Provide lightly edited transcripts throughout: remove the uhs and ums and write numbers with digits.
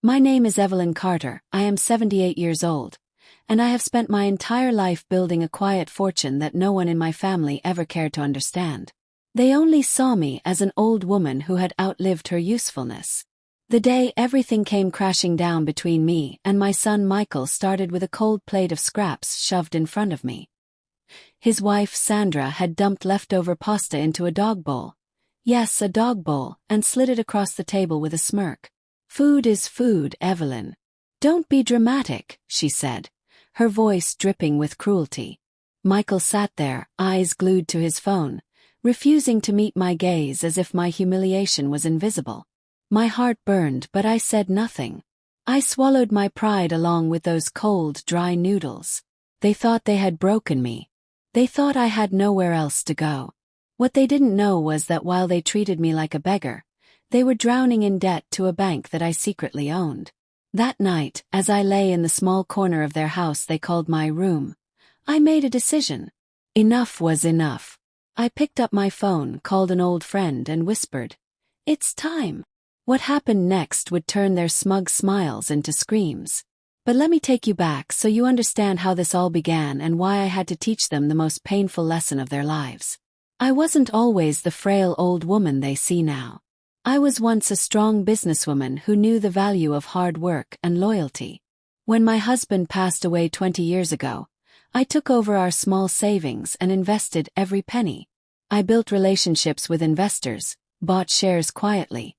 My name is Evelyn Carter, I am 78 years old, and I have spent my entire life building a quiet fortune that no one in my family ever cared to understand. They only saw me as an old woman who had outlived her usefulness. The day everything came crashing down between me and my son Michael started with a cold plate of scraps shoved in front of me. His wife Sandra had dumped leftover pasta into a dog bowl. Yes, a dog bowl, and slid it across the table with a smirk. "Food is food, Evelyn. Don't be dramatic," she said, her voice dripping with cruelty. Michael sat there, eyes glued to his phone, refusing to meet my gaze as if my humiliation was invisible. My heart burned, but I said nothing. I swallowed my pride along with those cold, dry noodles. They thought they had broken me. They thought I had nowhere else to go. What they didn't know was that while they treated me like a beggar, they were drowning in debt to a bank that I secretly owned. That night, as I lay in the small corner of their house they called my room, I made a decision. Enough was enough. I picked up my phone, called an old friend and whispered, "It's time." What happened next would turn their smug smiles into screams. But let me take you back so you understand how this all began and why I had to teach them the most painful lesson of their lives. I wasn't always the frail old woman they see now. I was once a strong businesswoman who knew the value of hard work and loyalty. When my husband passed away 20 years ago, I took over our small savings and invested every penny. I built relationships with investors, bought shares quietly,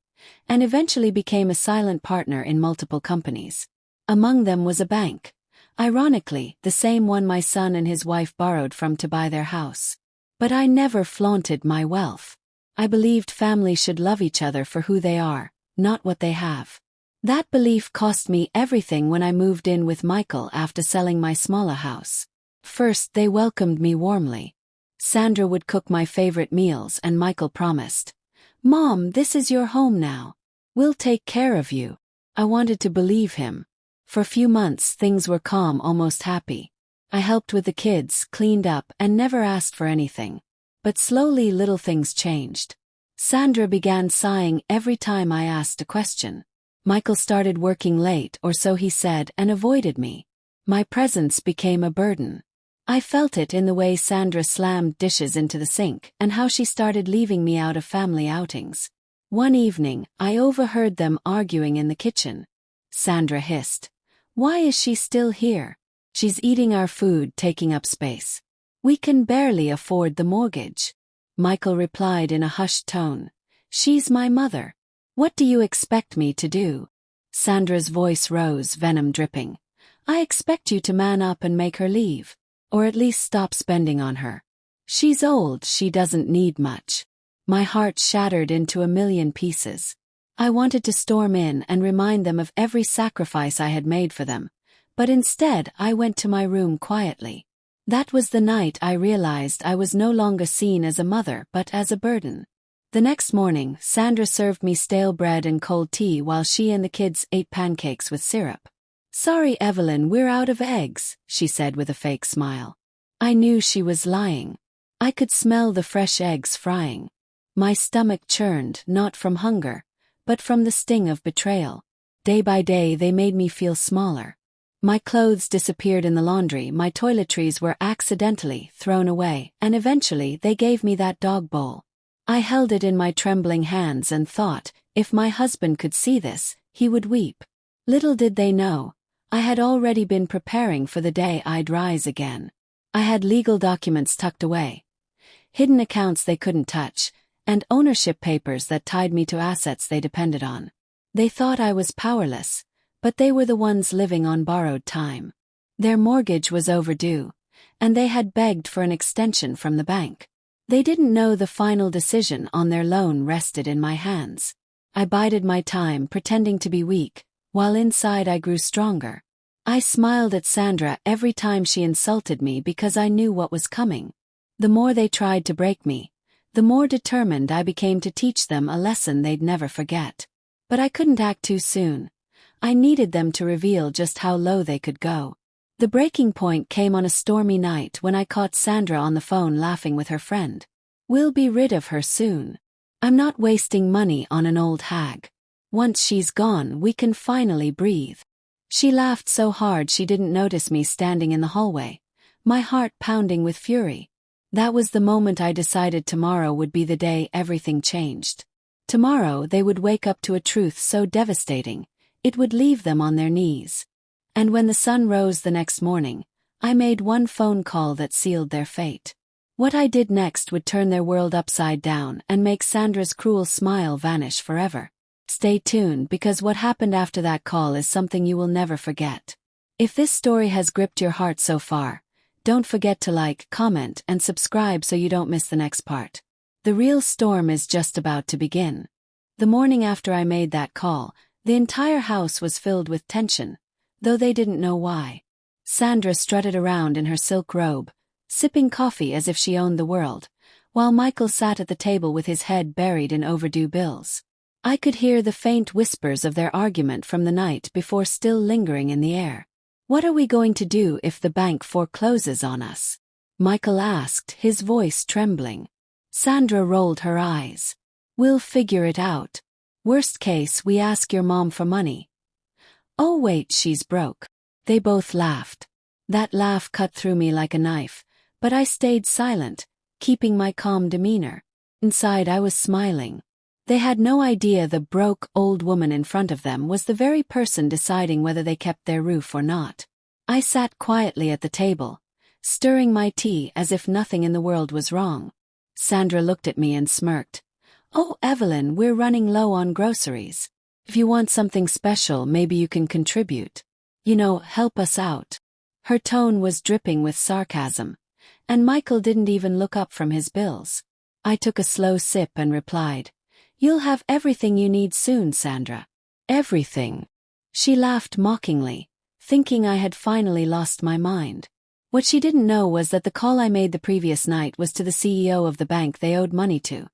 and eventually became a silent partner in multiple companies. Among them was a bank. Ironically, the same one my son and his wife borrowed from to buy their house. But I never flaunted my wealth. I believed families should love each other for who they are, not what they have. That belief cost me everything when I moved in with Michael after selling my smaller house. First, they welcomed me warmly. Sandra would cook my favorite meals and Michael promised, "Mom, this is your home now. We'll take care of you." I wanted to believe him. For a few months things were calm, almost happy. I helped with the kids, cleaned up, and never asked for anything. But slowly little things changed. Sandra began sighing every time I asked a question. Michael started working late, or so he said, and avoided me. My presence became a burden. I felt it in the way Sandra slammed dishes into the sink and how she started leaving me out of family outings. One evening, I overheard them arguing in the kitchen. Sandra hissed, "Why is she still here? She's eating our food, taking up space. We can barely afford the mortgage." Michael replied in a hushed tone, "She's my mother. What do you expect me to do?" Sandra's voice rose, venom dripping. "I expect you to man up and make her leave. Or at least stop spending on her. She's old, she doesn't need much." My heart shattered into a million pieces. I wanted to storm in and remind them of every sacrifice I had made for them, but instead I went to my room quietly. That was the night I realized I was no longer seen as a mother but as a burden. The next morning, Sandra served me stale bread and cold tea while she and the kids ate pancakes with syrup. "Sorry, Evelyn, we're out of eggs," she said with a fake smile. I knew she was lying. I could smell the fresh eggs frying. My stomach churned, not from hunger, but from the sting of betrayal. Day by day they made me feel smaller. My clothes disappeared in the laundry, my toiletries were accidentally thrown away, and eventually they gave me that dog bowl. I held it in my trembling hands and thought, if my husband could see this, he would weep. Little did they know, I had already been preparing for the day I'd rise again. I had legal documents tucked away, hidden accounts they couldn't touch, and ownership papers that tied me to assets they depended on. They thought I was powerless, but they were the ones living on borrowed time. Their mortgage was overdue, and they had begged for an extension from the bank. They didn't know the final decision on their loan rested in my hands. I bided my time, pretending to be weak, while inside I grew stronger. I smiled at Sandra every time she insulted me because I knew what was coming. The more they tried to break me, the more determined I became to teach them a lesson they'd never forget. But I couldn't act too soon. I needed them to reveal just how low they could go. The breaking point came on a stormy night when I caught Sandra on the phone laughing with her friend. "We'll be rid of her soon. I'm not wasting money on an old hag. Once she's gone, we can finally breathe." She laughed so hard she didn't notice me standing in the hallway, my heart pounding with fury. That was the moment I decided tomorrow would be the day everything changed. Tomorrow they would wake up to a truth so devastating, it would leave them on their knees. And when the sun rose the next morning, I made one phone call that sealed their fate. What I did next would turn their world upside down and make Sandra's cruel smile vanish forever. Stay tuned, because what happened after that call is something you will never forget. If this story has gripped your heart so far, don't forget to like, comment, and subscribe so you don't miss the next part. The real storm is just about to begin. The morning after I made that call, the entire house was filled with tension, though they didn't know why. Sandra strutted around in her silk robe, sipping coffee as if she owned the world, while Michael sat at the table with his head buried in overdue bills. I could hear the faint whispers of their argument from the night before still lingering in the air. "What are we going to do if the bank forecloses on us?" Michael asked, his voice trembling. Sandra rolled her eyes. "We'll figure it out. Worst case, we ask your mom for money." "Oh wait, she's broke." They both laughed. That laugh cut through me like a knife, but I stayed silent, keeping my calm demeanor. Inside I was smiling. They had no idea the broke, old woman in front of them was the very person deciding whether they kept their roof or not. I sat quietly at the table, stirring my tea as if nothing in the world was wrong. Sandra looked at me and smirked. "Oh, Evelyn, we're running low on groceries. If you want something special, maybe you can contribute. Help us out." Her tone was dripping with sarcasm, and Michael didn't even look up from his bills. I took a slow sip and replied, "You'll have everything you need soon, Sandra." "Everything?" She laughed mockingly, thinking I had finally lost my mind. What she didn't know was that the call I made the previous night was to the CEO of the bank they owed money to,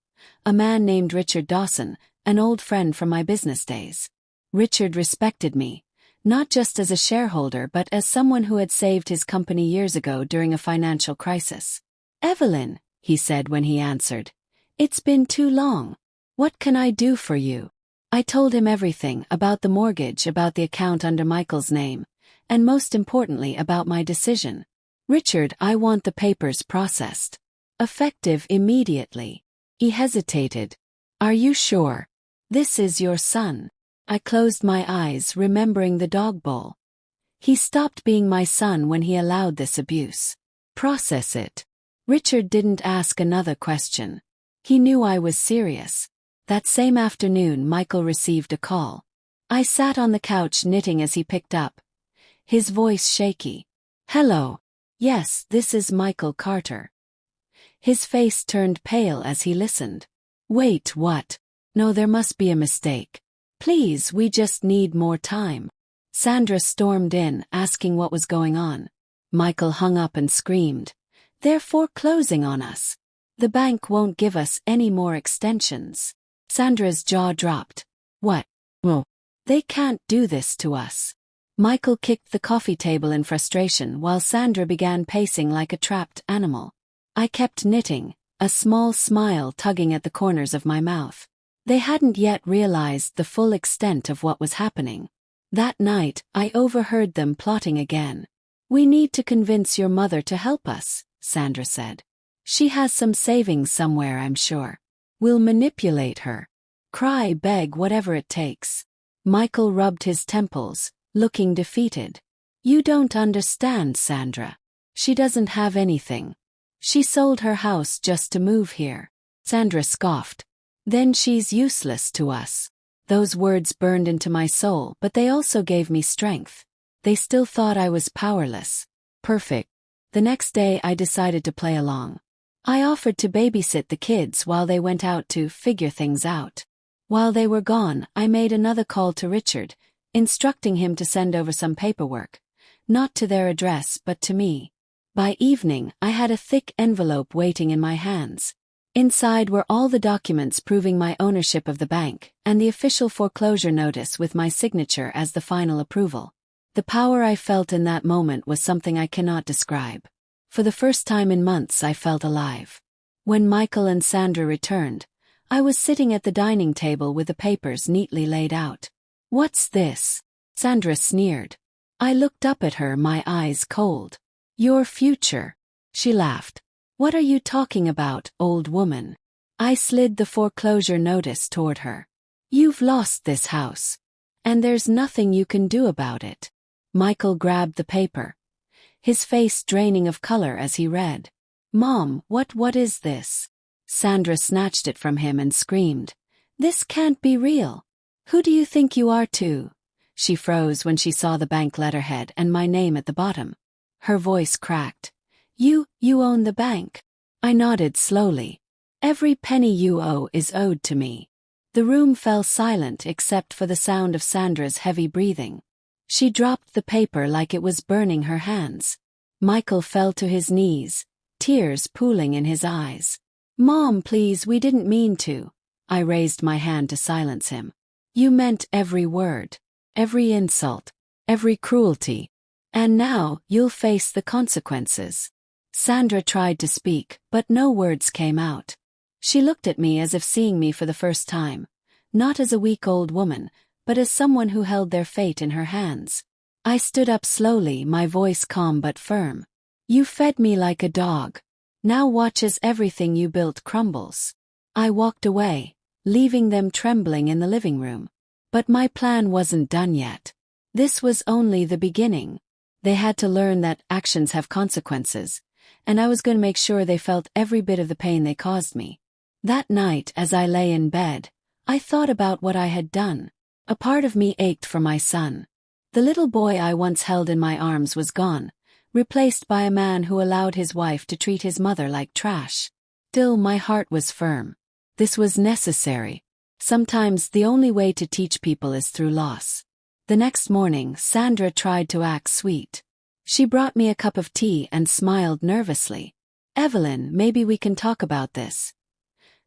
a man named Richard Dawson, an old friend from my business days. Richard respected me, not just as a shareholder but as someone who had saved his company years ago during a financial crisis. "Evelyn," he said when he answered, "it's been too long. What can I do for you?" I told him everything, about the mortgage, about the account under Michael's name, and most importantly about my decision. "Richard, I want the papers processed. Effective immediately." He hesitated. "Are you sure? This is your son." I closed my eyes, remembering the dog bowl. He stopped being my son when he allowed this abuse. "Process it." Richard didn't ask another question. He knew I was serious. That same afternoon, Michael received a call. I sat on the couch knitting as he picked up, his voice shaky. "Hello. Yes, this is Michael Carter." His face turned pale as he listened. "Wait, what? No, there must be a mistake. Please, we just need more time." Sandra stormed in, asking what was going on. Michael hung up and screamed, "They're foreclosing on us. The bank won't give us any more extensions." Sandra's jaw dropped. "What? Well, they can't do this to us." Michael kicked the coffee table in frustration while Sandra began pacing like a trapped animal. I kept knitting, a small smile tugging at the corners of my mouth. They hadn't yet realized the full extent of what was happening. That night, I overheard them plotting again. "We need to convince your mother to help us," Sandra said. "She has some savings somewhere, I'm sure. We'll manipulate her. Cry, beg, whatever it takes." Michael rubbed his temples, looking defeated. "You don't understand, Sandra. She doesn't have anything. She sold her house just to move here." Sandra scoffed. "Then she's useless to us." Those words burned into my soul, but they also gave me strength. They still thought I was powerless. Perfect. The next day I decided to play along. I offered to babysit the kids while they went out to figure things out. While they were gone, I made another call to Richard, instructing him to send over some paperwork, not to their address but to me. By evening, I had a thick envelope waiting in my hands. Inside were all the documents proving my ownership of the bank, and the official foreclosure notice with my signature as the final approval. The power I felt in that moment was something I cannot describe. For the first time in months I felt alive. When Michael and Sandra returned, I was sitting at the dining table with the papers neatly laid out. "What's this?" Sandra sneered. I looked up at her, my eyes cold. "Your future." She laughed. "What are you talking about, old woman?" I slid the foreclosure notice toward her. "You've lost this house. And there's nothing you can do about it." Michael grabbed the paper, his face draining of color as he read. "Mom, what is this?" Sandra snatched it from him and screamed. "This can't be real. Who do you think you are too?" She froze when she saw the bank letterhead and my name at the bottom. Her voice cracked. You own the bank." I nodded slowly. "Every penny you owe is owed to me." The room fell silent except for the sound of Sandra's heavy breathing. She dropped the paper like it was burning her hands. Michael fell to his knees, tears pooling in his eyes. "Mom, please, we didn't mean to." I raised my hand to silence him. "You meant every word, every insult, every cruelty. And now, you'll face the consequences." Sandra tried to speak, but no words came out. She looked at me as if seeing me for the first time, not as a weak old woman, but as someone who held their fate in her hands. I stood up slowly, my voice calm but firm. "You fed me like a dog. Now watch as everything you built crumbles." I walked away, leaving them trembling in the living room. But my plan wasn't done yet. This was only the beginning. They had to learn that actions have consequences, and I was going to make sure they felt every bit of the pain they caused me. That night, as I lay in bed, I thought about what I had done. A part of me ached for my son. The little boy I once held in my arms was gone, replaced by a man who allowed his wife to treat his mother like trash. Still, my heart was firm. This was necessary. Sometimes the only way to teach people is through loss. The next morning, Sandra tried to act sweet. She brought me a cup of tea and smiled nervously. "Evelyn, maybe we can talk about this.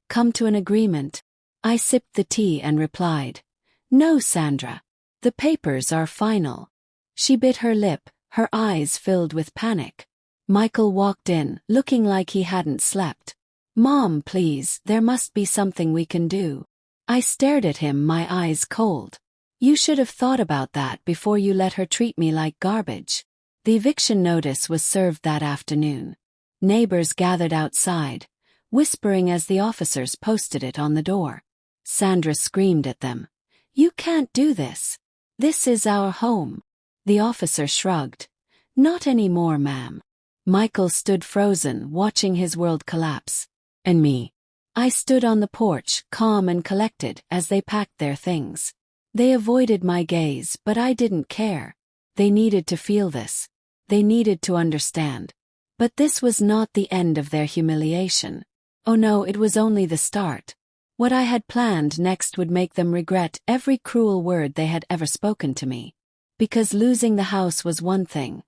Come to an agreement." I sipped the tea and replied, "No, Sandra. The papers are final." She bit her lip, her eyes filled with panic. Michael walked in, looking like he hadn't slept. "Mom, please, there must be something we can do." I stared at him, my eyes cold. "You should have thought about that before you let her treat me like garbage." The eviction notice was served that afternoon. Neighbors gathered outside, whispering as the officers posted it on the door. Sandra screamed at them. "You can't do this. This is our home." The officer shrugged. "Not anymore, ma'am." Michael stood frozen, watching his world collapse. And me. I stood on the porch, calm and collected, as they packed their things. They avoided my gaze, but I didn't care. They needed to feel this. They needed to understand. But this was not the end of their humiliation. Oh no, it was only the start. What I had planned next would make them regret every cruel word they had ever spoken to me. Because losing the house was one thing.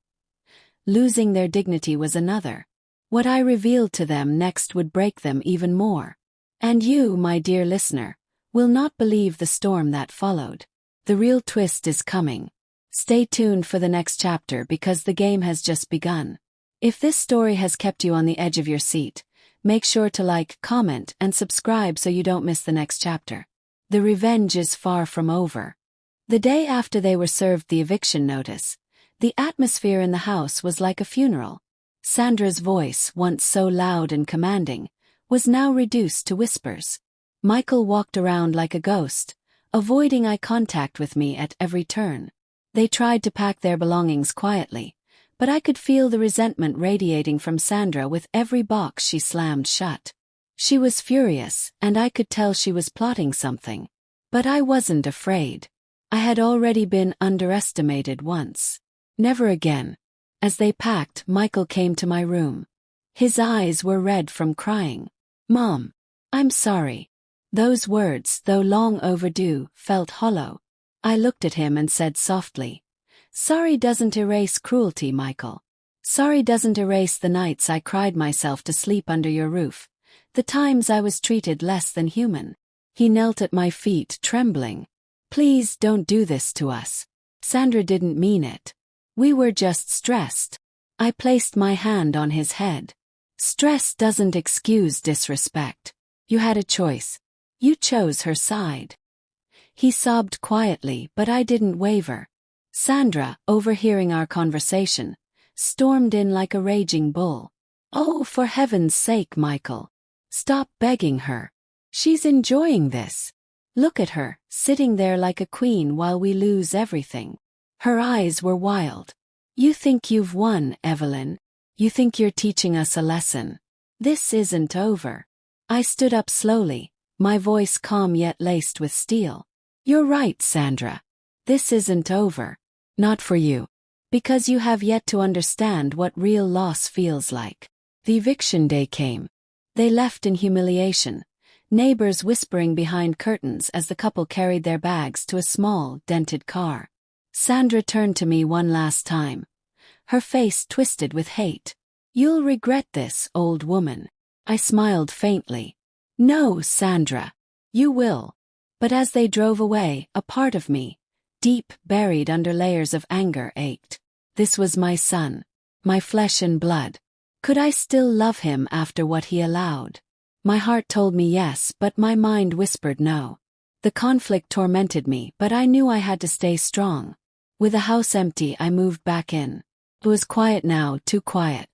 Losing their dignity was another. What I revealed to them next would break them even more. And you, my dear listener, will not believe the storm that followed. The real twist is coming. Stay tuned for the next chapter because the game has just begun. If this story has kept you on the edge of your seat, make sure to like, comment, and subscribe so you don't miss the next chapter. The revenge is far from over. The day after they were served the eviction notice, the atmosphere in the house was like a funeral. Sandra's voice, once so loud and commanding, was now reduced to whispers. Michael walked around like a ghost, avoiding eye contact with me at every turn. They tried to pack their belongings quietly, but I could feel the resentment radiating from Sandra with every box she slammed shut. She was furious, and I could tell she was plotting something. But I wasn't afraid. I had already been underestimated once. Never again. As they packed, Michael came to my room. His eyes were red from crying. "Mom, I'm sorry." Those words, though long overdue, felt hollow. I looked at him and said softly, "Sorry doesn't erase cruelty, Michael. Sorry doesn't erase the nights I cried myself to sleep under your roof, the times I was treated less than human." He knelt at my feet, trembling. "Please don't do this to us. Sandra didn't mean it. We were just stressed." I placed my hand on his head. "Stress doesn't excuse disrespect. You had a choice. You chose her side. He sobbed quietly, but I didn't waver. Sandra, overhearing our conversation, stormed in like a raging bull. Oh, for heaven's sake, Michael. Stop begging her. She's enjoying this. Look at her, sitting there like a queen while we lose everything. Her eyes were wild. You think you've won, Evelyn. You think you're teaching us a lesson. This isn't over. I stood up slowly, my voice calm yet laced with steel. You're right, Sandra. This isn't over. Not for you. Because you have yet to understand what real loss feels like. The eviction day came. They left in humiliation, neighbors whispering behind curtains as the couple carried their bags to a small, dented car. Sandra turned to me one last time. Her face twisted with hate. You'll regret this, old woman. I smiled faintly. No, Sandra. You will. But as they drove away, a part of me, deep buried under layers of anger, ached. This was my son, my flesh and blood. Could I still love him after what he allowed? My heart told me yes, but my mind whispered no. The conflict tormented me, but I knew I had to stay strong. With the house empty, I moved back in. It was quiet now, too quiet.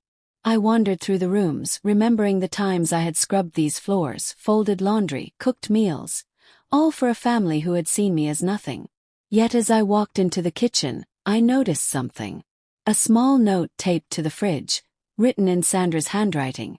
I wandered through the rooms, remembering the times I had scrubbed these floors, folded laundry, cooked meals, all for a family who had seen me as nothing. Yet as I walked into the kitchen, I noticed something. A small note taped to the fridge, written in Sandra's handwriting.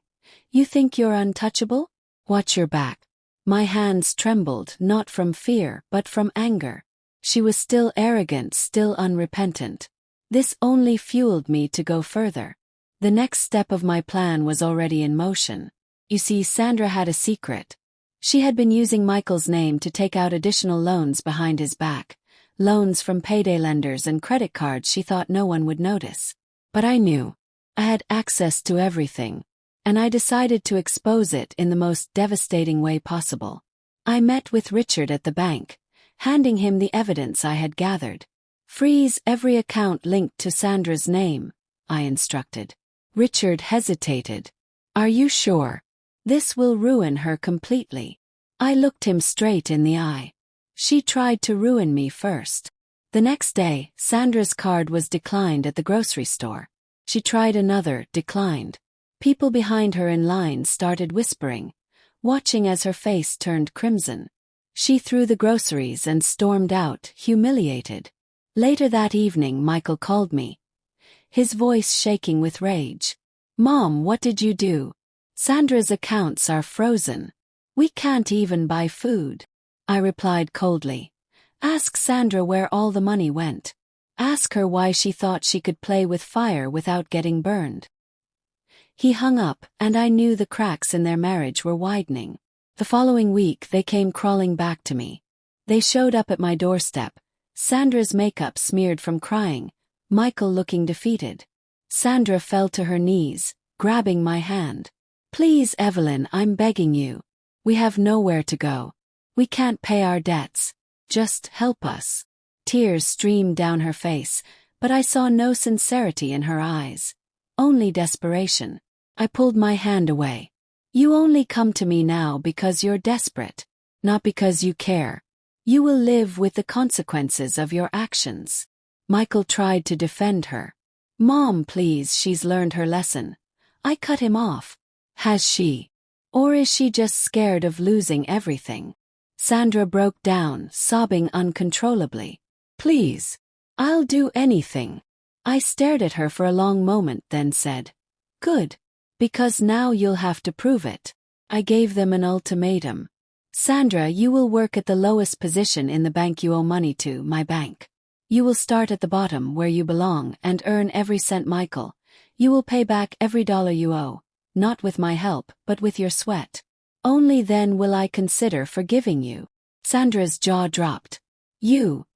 You think you're untouchable? Watch your back. My hands trembled, not from fear, but from anger. She was still arrogant, still unrepentant. This only fueled me to go further. The next step of my plan was already in motion. You see, Sandra had a secret. She had been using Michael's name to take out additional loans behind his back, loans from payday lenders and credit cards she thought no one would notice. But I knew. I had access to everything, and I decided to expose it in the most devastating way possible. I met with Richard at the bank, handing him the evidence I had gathered. Freeze every account linked to Sandra's name, I instructed. Richard hesitated. Are you sure? This will ruin her completely. I looked him straight in the eye. She tried to ruin me first. The next day, Sandra's card was declined at the grocery store. She tried another, declined. People behind her in line started whispering, watching as her face turned crimson. She threw the groceries and stormed out, humiliated. Later that evening, Michael called me, his voice shaking with rage. Mom, what did you do? Sandra's accounts are frozen. We can't even buy food. I replied coldly. Ask Sandra where all the money went. Ask her why she thought she could play with fire without getting burned. He hung up, and I knew the cracks in their marriage were widening. The following week they came crawling back to me. They showed up at my doorstep, Sandra's makeup smeared from crying, Michael looking defeated. Sandra fell to her knees, grabbing my hand. Please, Evelyn, I'm begging you. We have nowhere to go. We can't pay our debts. Just help us. Tears streamed down her face, but I saw no sincerity in her eyes. Only desperation. I pulled my hand away. You only come to me now because you're desperate, not because you care. You will live with the consequences of your actions. Michael tried to defend her. Mom, please, she's learned her lesson. I cut him off. Has she? Or is she just scared of losing everything? Sandra broke down, sobbing uncontrollably. Please. I'll do anything. I stared at her for a long moment, then said, Good. Because now you'll have to prove it. I gave them an ultimatum. Sandra, you will work at the lowest position in the bank you owe money to, my bank. You will start at the bottom where you belong and earn every cent, Michael. You will pay back every dollar you owe, not with my help, but with your sweat. Only then will I consider forgiving you. Sandra's jaw dropped. You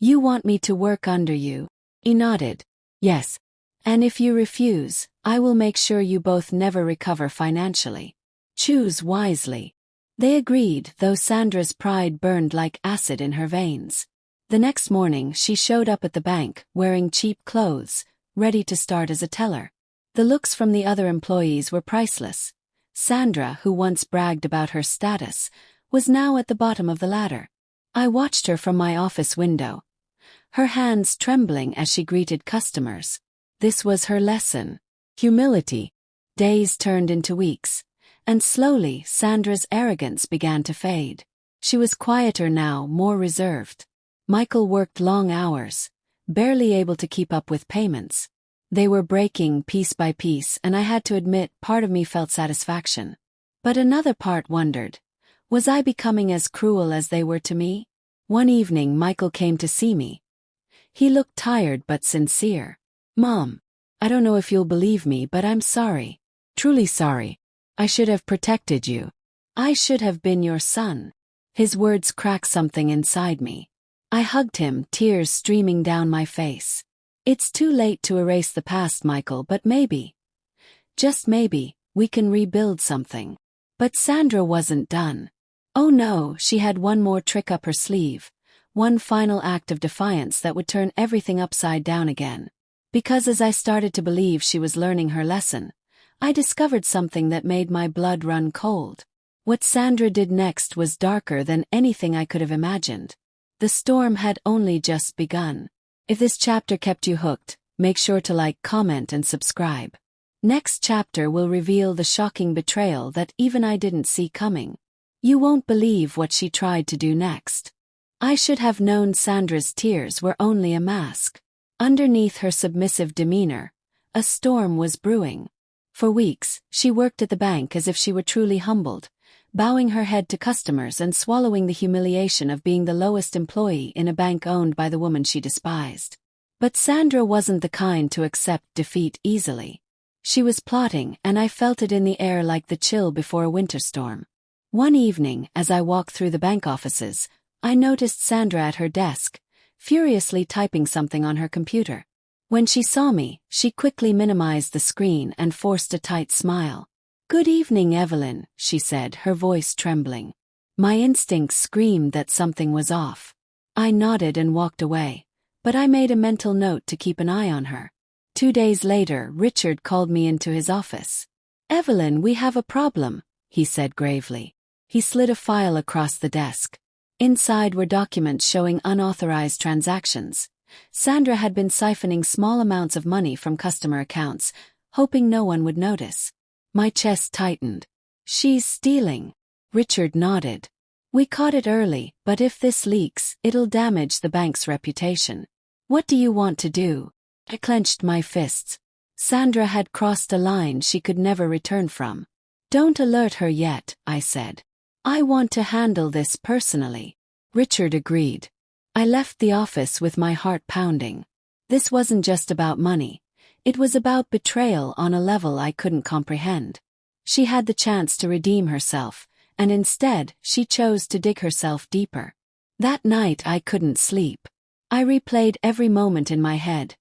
want me to work under you? He nodded. Yes. And if you refuse, I will make sure you both never recover financially. Choose wisely. They agreed, though Sandra's pride burned like acid in her veins. The next morning she showed up at the bank, wearing cheap clothes, ready to start as a teller. The looks from the other employees were priceless. Sandra, who once bragged about her status, was now at the bottom of the ladder. I watched her from my office window, her hands trembling as she greeted customers. This was her lesson. Humility. Days turned into weeks, and slowly Sandra's arrogance began to fade. She was quieter now, more reserved. Michael worked long hours, barely able to keep up with payments. They were breaking piece by piece, and I had to admit part of me felt satisfaction. But another part wondered, was I becoming as cruel as they were to me? One evening Michael came to see me. He looked tired but sincere. "Mom, I don't know if you'll believe me, but I'm sorry. Truly sorry. I should have protected you. I should have been your son." His words cracked something inside me. I hugged him, tears streaming down my face. "It's too late to erase the past, Michael, but maybe, just maybe, we can rebuild something." But Sandra wasn't done. Oh no, she had one more trick up her sleeve, one final act of defiance that would turn everything upside down again. Because as I started to believe she was learning her lesson, I discovered something that made my blood run cold. What Sandra did next was darker than anything I could have imagined. The storm had only just begun. If this chapter kept you hooked, make sure to like, comment, and subscribe. Next chapter will reveal the shocking betrayal that even I didn't see coming. You won't believe what she tried to do next. I should have known Sandra's tears were only a mask. Underneath her submissive demeanor, a storm was brewing. For weeks, she worked at the bank as if she were truly humbled, bowing her head to customers and swallowing the humiliation of being the lowest employee in a bank owned by the woman she despised. But Sandra wasn't the kind to accept defeat easily. She was plotting, and I felt it in the air like the chill before a winter storm. One evening, as I walked through the bank offices, I noticed Sandra at her desk, furiously typing something on her computer. When she saw me, she quickly minimized the screen and forced a tight smile. "Good evening, Evelyn," she said, her voice trembling. My instincts screamed that something was off. I nodded and walked away, but I made a mental note to keep an eye on her. 2 days later, Richard called me into his office. "Evelyn, we have a problem," he said gravely. He slid a file across the desk. Inside were documents showing unauthorized transactions. Sandra had been siphoning small amounts of money from customer accounts, hoping no one would notice. My chest tightened. "She's stealing." Richard nodded. "We caught it early, but if this leaks, it'll damage the bank's reputation. What do you want to do?" I clenched my fists. Sandra had crossed a line she could never return from. "Don't alert her yet," I said. "I want to handle this personally." Richard agreed. I left the office with my heart pounding. This wasn't just about money. It was about betrayal on a level I couldn't comprehend. She had the chance to redeem herself, and instead, she chose to dig herself deeper. That night I couldn't sleep. I replayed every moment in my head.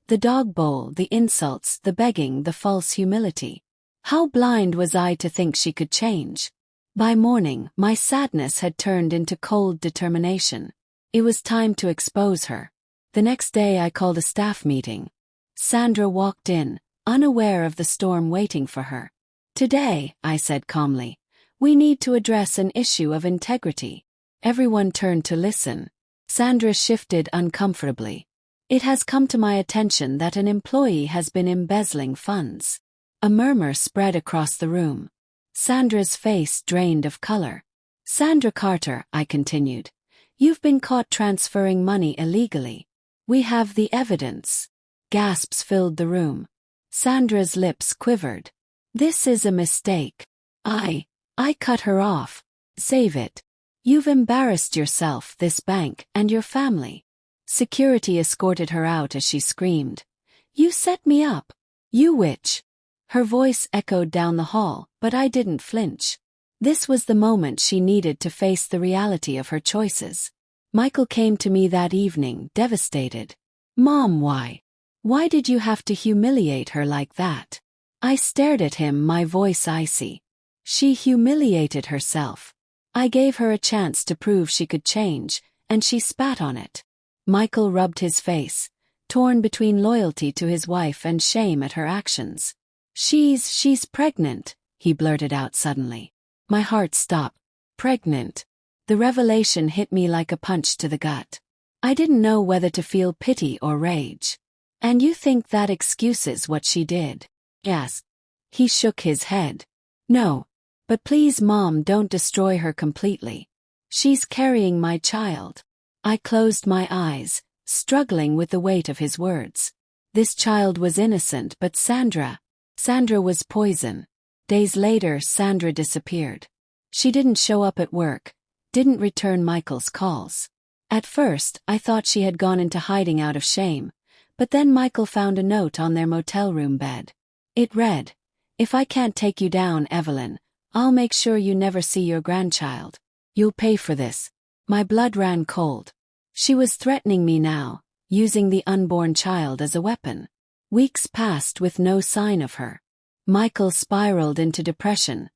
The dog bowl, the insults, the begging, the false humility. How blind was I to think she could change? By morning, my sadness had turned into cold determination. It was time to expose her. The next day I called a staff meeting. Sandra walked in, unaware of the storm waiting for her. "Today," I said calmly, "we need to address an issue of integrity." Everyone turned to listen. Sandra shifted uncomfortably. "It has come to my attention that an employee has been embezzling funds." A murmur spread across the room. Sandra's face drained of color. "Sandra Carter," I continued, "you've been caught transferring money illegally. We have the evidence." Gasps filled the room. Sandra's lips quivered. "This is a mistake." I cut her off. "Save it. You've embarrassed yourself, this bank, and your family." Security escorted her out as she screamed. "You set me up. You witch." Her voice echoed down the hall, but I didn't flinch. This was the moment she needed to face the reality of her choices. Michael came to me that evening, devastated. "Mom, why? Why did you have to humiliate her like that?" I stared at him, my voice icy. "She humiliated herself. I gave her a chance to prove she could change, and she spat on it." Michael rubbed his face, torn between loyalty to his wife and shame at her actions. She's pregnant," he blurted out suddenly. My heart stopped. pregnant. The revelation hit me like a punch to the gut. I didn't know whether to feel pity or rage. And you think that excuses what she did? Yes. He shook his head. No. But please, Mom, don't destroy her completely. She's carrying my child. I closed my eyes, struggling with the weight of his words. This child was innocent, but Sandra was poison. Days later, Sandra disappeared. She didn't show up at work, didn't return Michael's calls. At first, I thought she had gone into hiding out of shame, but then Michael found a note on their motel room bed. It read, "If I can't take you down, Evelyn, I'll make sure you never see your grandchild. You'll pay for this." My blood ran cold. She was threatening me now, using the unborn child as a weapon. Weeks passed with no sign of her. Michael spiraled into depression,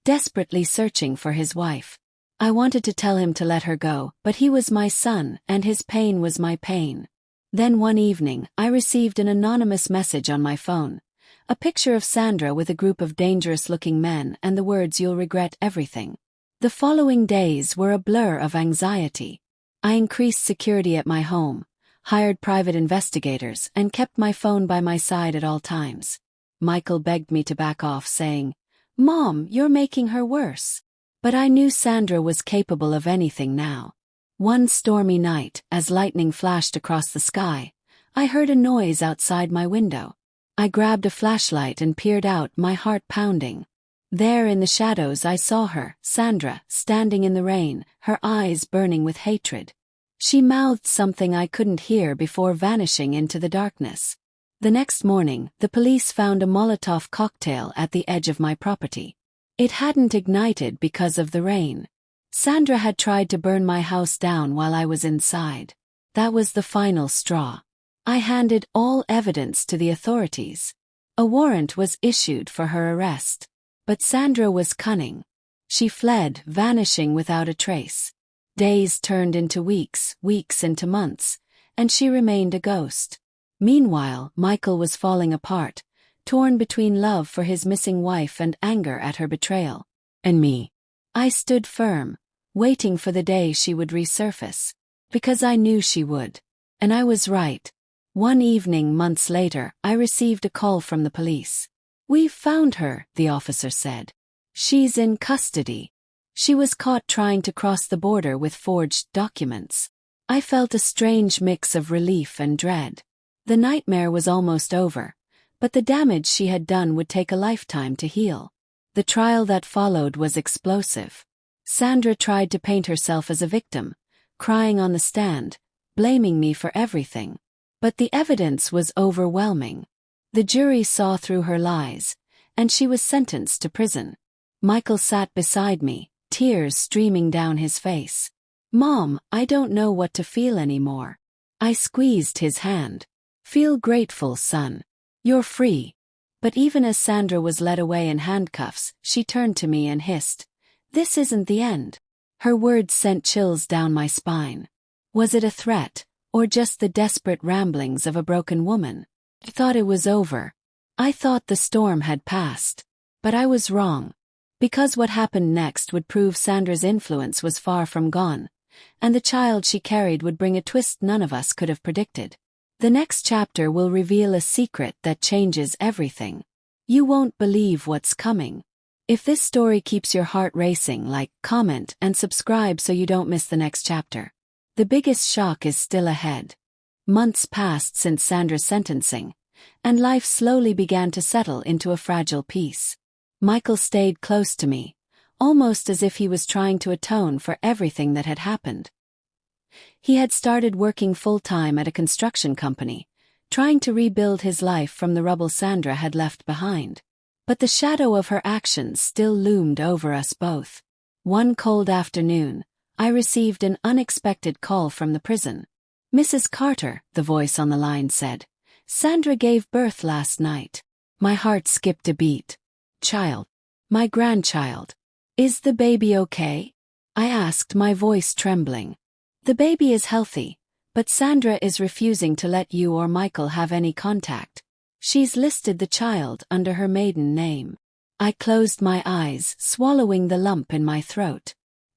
desperately searching for his wife. I wanted to tell him to let her go, but he was my son, and his pain was my pain. Then one evening, I received an anonymous message on my phone. A picture of Sandra with a group of dangerous-looking men and the words, "You'll regret everything." The following days were a blur of anxiety. I increased security at my home, hired private investigators, and kept my phone by my side at all times. Michael begged me to back off, saying, "Mom, you're making her worse." But I knew Sandra was capable of anything now. One stormy night, as lightning flashed across the sky, I heard a noise outside my window. I grabbed a flashlight and peered out, my heart pounding. There in the shadows I saw her, Sandra, standing in the rain, her eyes burning with hatred. She mouthed something I couldn't hear before vanishing into the darkness. The next morning, the police found a Molotov cocktail at the edge of my property. It hadn't ignited because of the rain. Sandra had tried to burn my house down while I was inside. That was the final straw. I handed all evidence to the authorities. A warrant was issued for her arrest. But Sandra was cunning. She fled, vanishing without a trace. Days turned into weeks, weeks into months, and she remained a ghost. Meanwhile, Michael was falling apart, torn between love for his missing wife and anger at her betrayal. And me. I stood firm, waiting for the day she would resurface. Because I knew she would. And I was right. One evening months later, I received a call from the police. "We've found her," the officer said. "She's in custody." She was caught trying to cross the border with forged documents. I felt a strange mix of relief and dread. The nightmare was almost over, but the damage she had done would take a lifetime to heal. The trial that followed was explosive. Sandra tried to paint herself as a victim, crying on the stand, blaming me for everything. But the evidence was overwhelming. The jury saw through her lies, and she was sentenced to prison. Michael sat beside me, tears streaming down his face. "Mom, I don't know what to feel anymore." I squeezed his hand. "Feel grateful, son. You're free." But even as Sandra was led away in handcuffs, she turned to me and hissed, "This isn't the end." Her words sent chills down my spine. Was it a threat, or just the desperate ramblings of a broken woman? I thought it was over. I thought the storm had passed. But I was wrong. Because what happened next would prove Sandra's influence was far from gone, and the child she carried would bring a twist none of us could have predicted. The next chapter will reveal a secret that changes everything. You won't believe what's coming. If this story keeps your heart racing, like, comment, and subscribe so you don't miss the next chapter. The biggest shock is still ahead. Months passed since Sandra's sentencing, and life slowly began to settle into a fragile peace. Michael stayed close to me, almost as if he was trying to atone for everything that had happened. He had started working full-time at a construction company, trying to rebuild his life from the rubble Sandra had left behind. But the shadow of her actions still loomed over us both. One cold afternoon, I received an unexpected call from the prison. "Mrs. Carter," the voice on the line said, "Sandra gave birth last night." My heart skipped a beat. "Child. My grandchild. Is the baby okay?" I asked, my voice trembling. "The baby is healthy, but Sandra is refusing to let you or Michael have any contact. She's listed the child under her maiden name." I closed my eyes, swallowing the lump in my throat.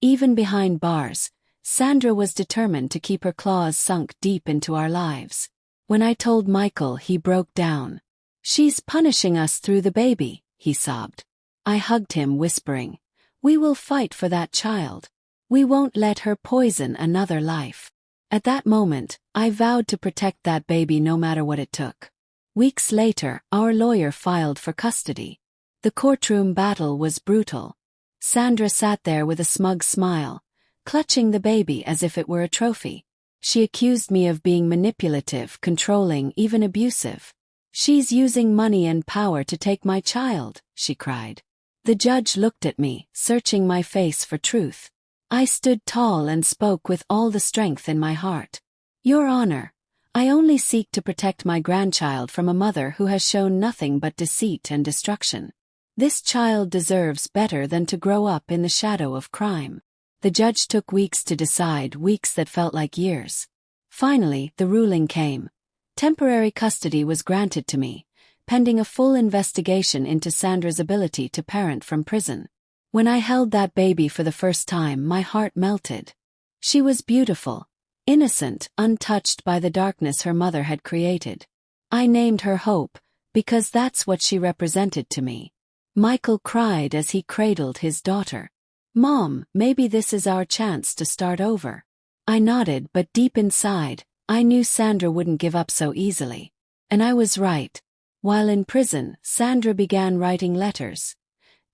Even behind bars, Sandra was determined to keep her claws sunk deep into our lives. When I told Michael, he broke down. "She's punishing us through the baby," he sobbed. I hugged him, whispering, "We will fight for that child. We won't let her poison another life." At that moment, I vowed to protect that baby no matter what it took. Weeks later, our lawyer filed for custody. The courtroom battle was brutal. Sandra sat there with a smug smile, clutching the baby as if it were a trophy. She accused me of being manipulative, controlling, even abusive. "She's using money and power to take my child," she cried. The judge looked at me, searching my face for truth. I stood tall and spoke with all the strength in my heart. "Your Honor, I only seek to protect my grandchild from a mother who has shown nothing but deceit and destruction. This child deserves better than to grow up in the shadow of crime." The judge took weeks to decide, weeks that felt like years. Finally, the ruling came. Temporary custody was granted to me, pending a full investigation into Sandra's ability to parent from prison. When I held that baby for the first time, my heart melted. She was beautiful, innocent, untouched by the darkness her mother had created. I named her Hope, because that's what she represented to me. Michael cried as he cradled his daughter. "Mom, maybe this is our chance to start over." I nodded, but deep inside, I knew Sandra wouldn't give up so easily. And I was right. While in prison, Sandra began writing letters.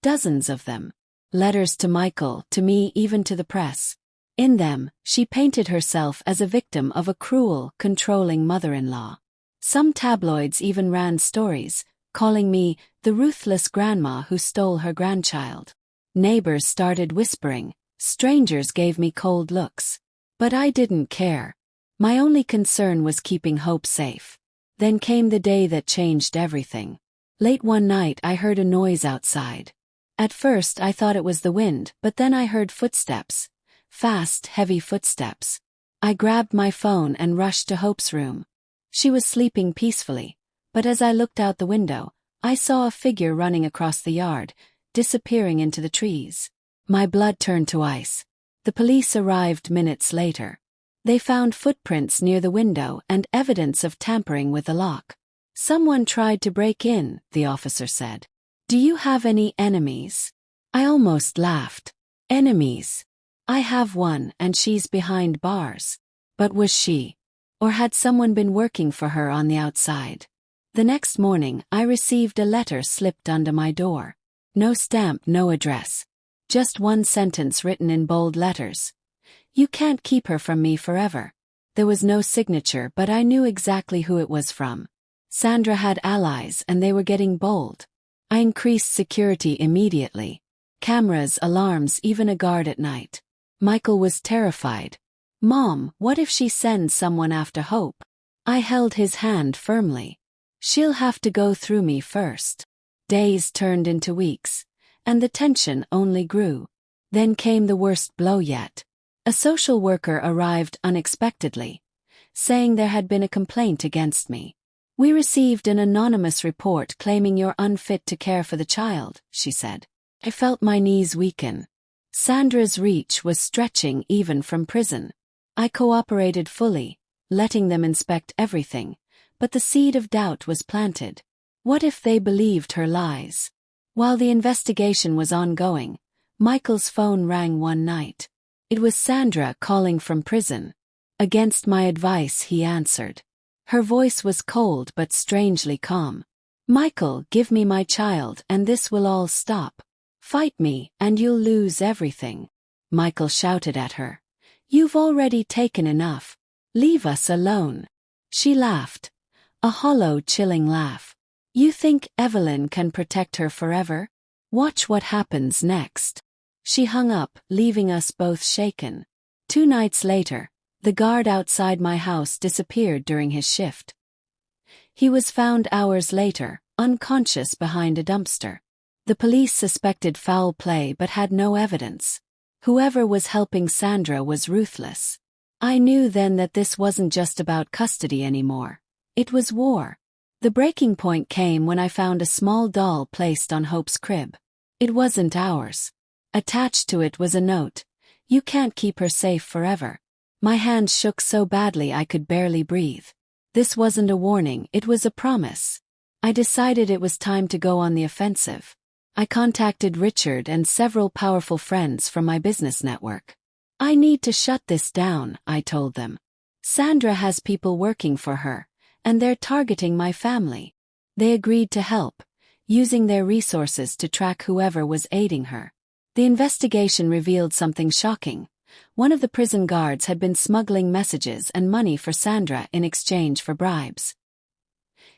Dozens of them. Letters to Michael, to me, even to the press. In them, she painted herself as a victim of a cruel, controlling mother-in-law. Some tabloids even ran stories, calling me the ruthless grandma who stole her grandchild. Neighbors started whispering, strangers gave me cold looks. But I didn't care. My only concern was keeping Hope safe. Then came the day that changed everything. Late one night, I heard a noise outside. At first I thought it was the wind, but then I heard footsteps. Fast, heavy footsteps. I grabbed my phone and rushed to Hope's room. She was sleeping peacefully, but as I looked out the window, I saw a figure running across the yard, disappearing into the trees. My blood turned to ice. The police arrived minutes later. They found footprints near the window and evidence of tampering with the lock. "Someone tried to break in," the officer said. "Do you have any enemies?" I almost laughed. Enemies? I have one, and she's behind bars. But was she? Or had someone been working for her on the outside? The next morning, I received a letter slipped under my door. No stamp, no address. Just one sentence written in bold letters. "You can't keep her from me forever." There was no signature, but I knew exactly who it was from. Sandra had allies, and they were getting bold. I increased security immediately. Cameras, alarms, even a guard at night. Michael was terrified. "Mom, what if she sends someone after Hope?" I held his hand firmly. "She'll have to go through me first." Days turned into weeks, and the tension only grew. Then came the worst blow yet. A social worker arrived unexpectedly, saying there had been a complaint against me. "We received an anonymous report claiming you're unfit to care for the child," she said. I felt my knees weaken. Sandra's reach was stretching even from prison. I cooperated fully, letting them inspect everything, but the seed of doubt was planted. What if they believed her lies? While the investigation was ongoing, Michael's phone rang one night. It was Sandra calling from prison. Against my advice, he answered. Her voice was cold but strangely calm. "Michael, give me my child and this will all stop. Fight me and you'll lose everything." Michael shouted at her. "You've already taken enough. Leave us alone." She laughed. A hollow, chilling laugh. "You think Evelyn can protect her forever? Watch what happens next." She hung up, leaving us both shaken. 2 nights later, the guard outside my house disappeared during his shift. He was found hours later, unconscious behind a dumpster. The police suspected foul play but had no evidence. Whoever was helping Sandra was ruthless. I knew then that this wasn't just about custody anymore. It was war. The breaking point came when I found a small doll placed on Hope's crib. It wasn't ours. Attached to it was a note. You can't keep her safe forever. My hands shook so badly I could barely breathe. This wasn't a warning, it was a promise. I decided it was time to go on the offensive. I contacted Richard and several powerful friends from my business network. I need to shut this down, I told them. Sandra has people working for her, and they're targeting my family. They agreed to help, using their resources to track whoever was aiding her. The investigation revealed something shocking. One of the prison guards had been smuggling messages and money for Sandra in exchange for bribes.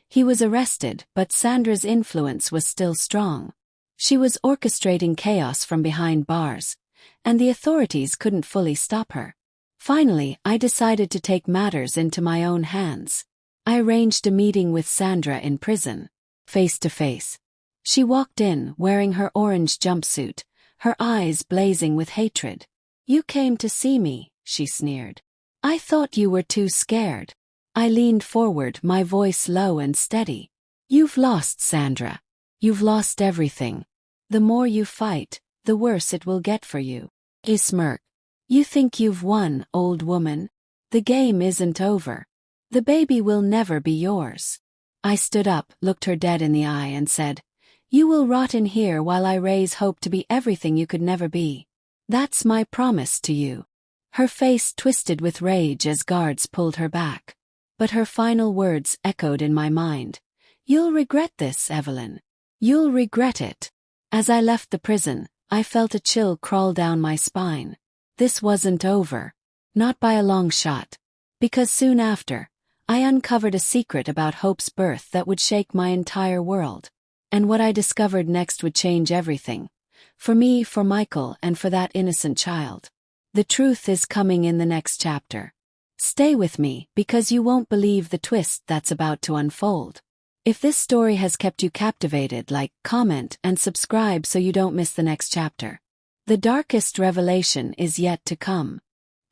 He was arrested, but Sandra's influence was still strong. She was orchestrating chaos from behind bars, and the authorities couldn't fully stop her. Finally, I decided to take matters into my own hands. I arranged a meeting with Sandra in prison, face to face. She walked in, wearing her orange jumpsuit, her eyes blazing with hatred. "You came to see me," she sneered. "I thought you were too scared." I leaned forward, my voice low and steady. "You've lost, Sandra. You've lost everything. The more you fight, the worse it will get for you." He smirked. "You think you've won, old woman? The game isn't over. The baby will never be yours." I stood up, looked her dead in the eye and said, "You will rot in here while I raise hope to be everything you could never be. That's my promise to you." Her face twisted with rage as guards pulled her back. But her final words echoed in my mind. "You'll regret this, Evelyn. You'll regret it." As I left the prison, I felt a chill crawl down my spine. This wasn't over. Not by a long shot. Because soon after, I uncovered a secret about Hope's birth that would shake my entire world. And what I discovered next would change everything. For me, for Michael, and for that innocent child. The truth is coming in the next chapter. Stay with me, because you won't believe the twist that's about to unfold. If this story has kept you captivated, like, comment, and subscribe so you don't miss the next chapter. The darkest revelation is yet to come.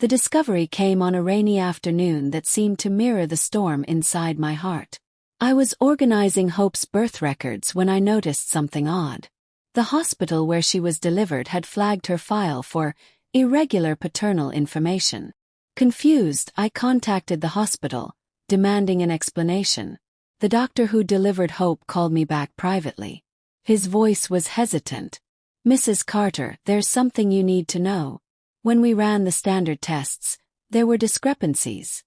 The discovery came on a rainy afternoon that seemed to mirror the storm inside my heart. I was organizing Hope's birth records when I noticed something odd. The hospital where she was delivered had flagged her file for irregular paternal information. Confused, I contacted the hospital, demanding an explanation. The doctor who delivered Hope called me back privately. His voice was hesitant. "Mrs. Carter, there's something you need to know. When we ran the standard tests, there were discrepancies.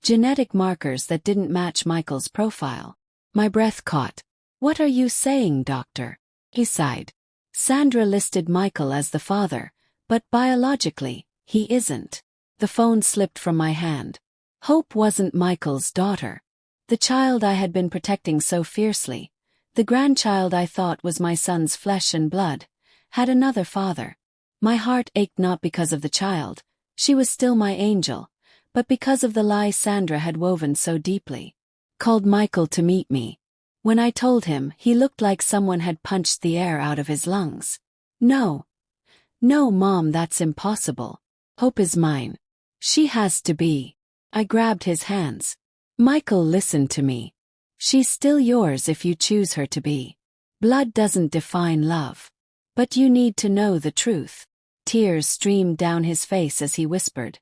Genetic markers that didn't match Michael's profile." My breath caught. "What are you saying, doctor?" He sighed. "Sandra listed Michael as the father, but biologically, he isn't." The phone slipped from my hand. Hope wasn't Michael's daughter. The child I had been protecting so fiercely, the grandchild I thought was my son's flesh and blood, had another father. My heart ached not because of the child, she was still my angel, but because of the lie Sandra had woven so deeply. Called Michael to meet me. When I told him, he looked like someone had punched the air out of his lungs. No, Mom, that's impossible. Hope is mine. She has to be." I grabbed his hands. "Michael, listen to me. She's still yours if you choose her to be. Blood doesn't define love. But you need to know the truth." Tears streamed down his face as he whispered,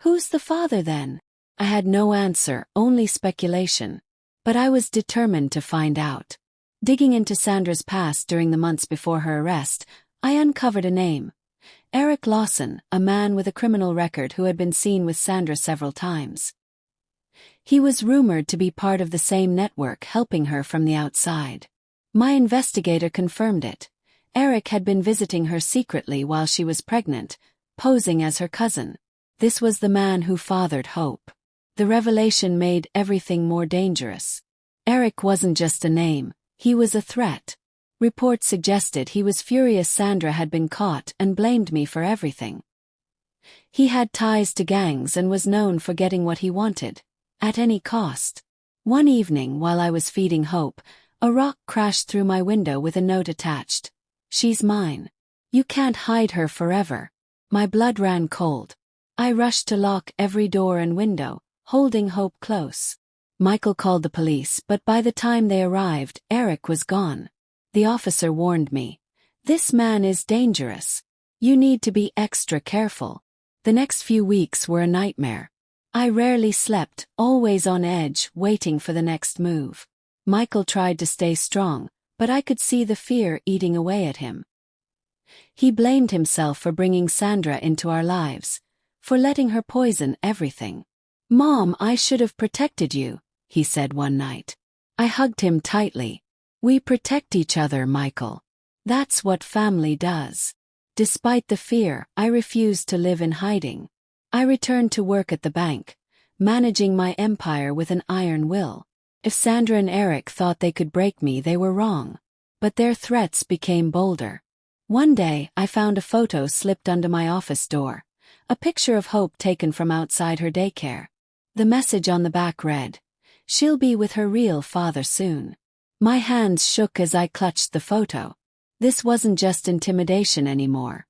"Who's the father then?" I had no answer, only speculation. But I was determined to find out. Digging into Sandra's past during the months before her arrest, I uncovered a name. Eric Lawson, a man with a criminal record who had been seen with Sandra several times. He was rumored to be part of the same network helping her from the outside. My investigator confirmed it. Eric had been visiting her secretly while she was pregnant, posing as her cousin. This was the man who fathered Hope. The revelation made everything more dangerous. Eric wasn't just a name, he was a threat. Reports suggested he was furious Sandra had been caught and blamed me for everything. He had ties to gangs and was known for getting what he wanted, at any cost. One evening while I was feeding Hope, a rock crashed through my window with a note attached. "She's mine. You can't hide her forever." My blood ran cold. I rushed to lock every door and window, holding Hope close. Michael called the police, but by the time they arrived, Eric was gone. The officer warned me. "This man is dangerous. You need to be extra careful. The next few weeks were a nightmare. I rarely slept, always on edge, waiting for the next move. Michael tried to stay strong, but I could see the fear eating away at him. He blamed himself for bringing Sandra into our lives, for letting her poison everything. "Mom, I should have protected you," he said one night. I hugged him tightly. "We protect each other, Michael. That's what family does." Despite the fear, I refused to live in hiding. I returned to work at the bank, managing my empire with an iron will. If Sandra and Eric thought they could break me, they were wrong. But their threats became bolder. One day, I found a photo slipped under my office door, a picture of Hope taken from outside her daycare. The message on the back read, "She'll be with her real father soon." My hands shook as I clutched the photo. This wasn't just intimidation anymore.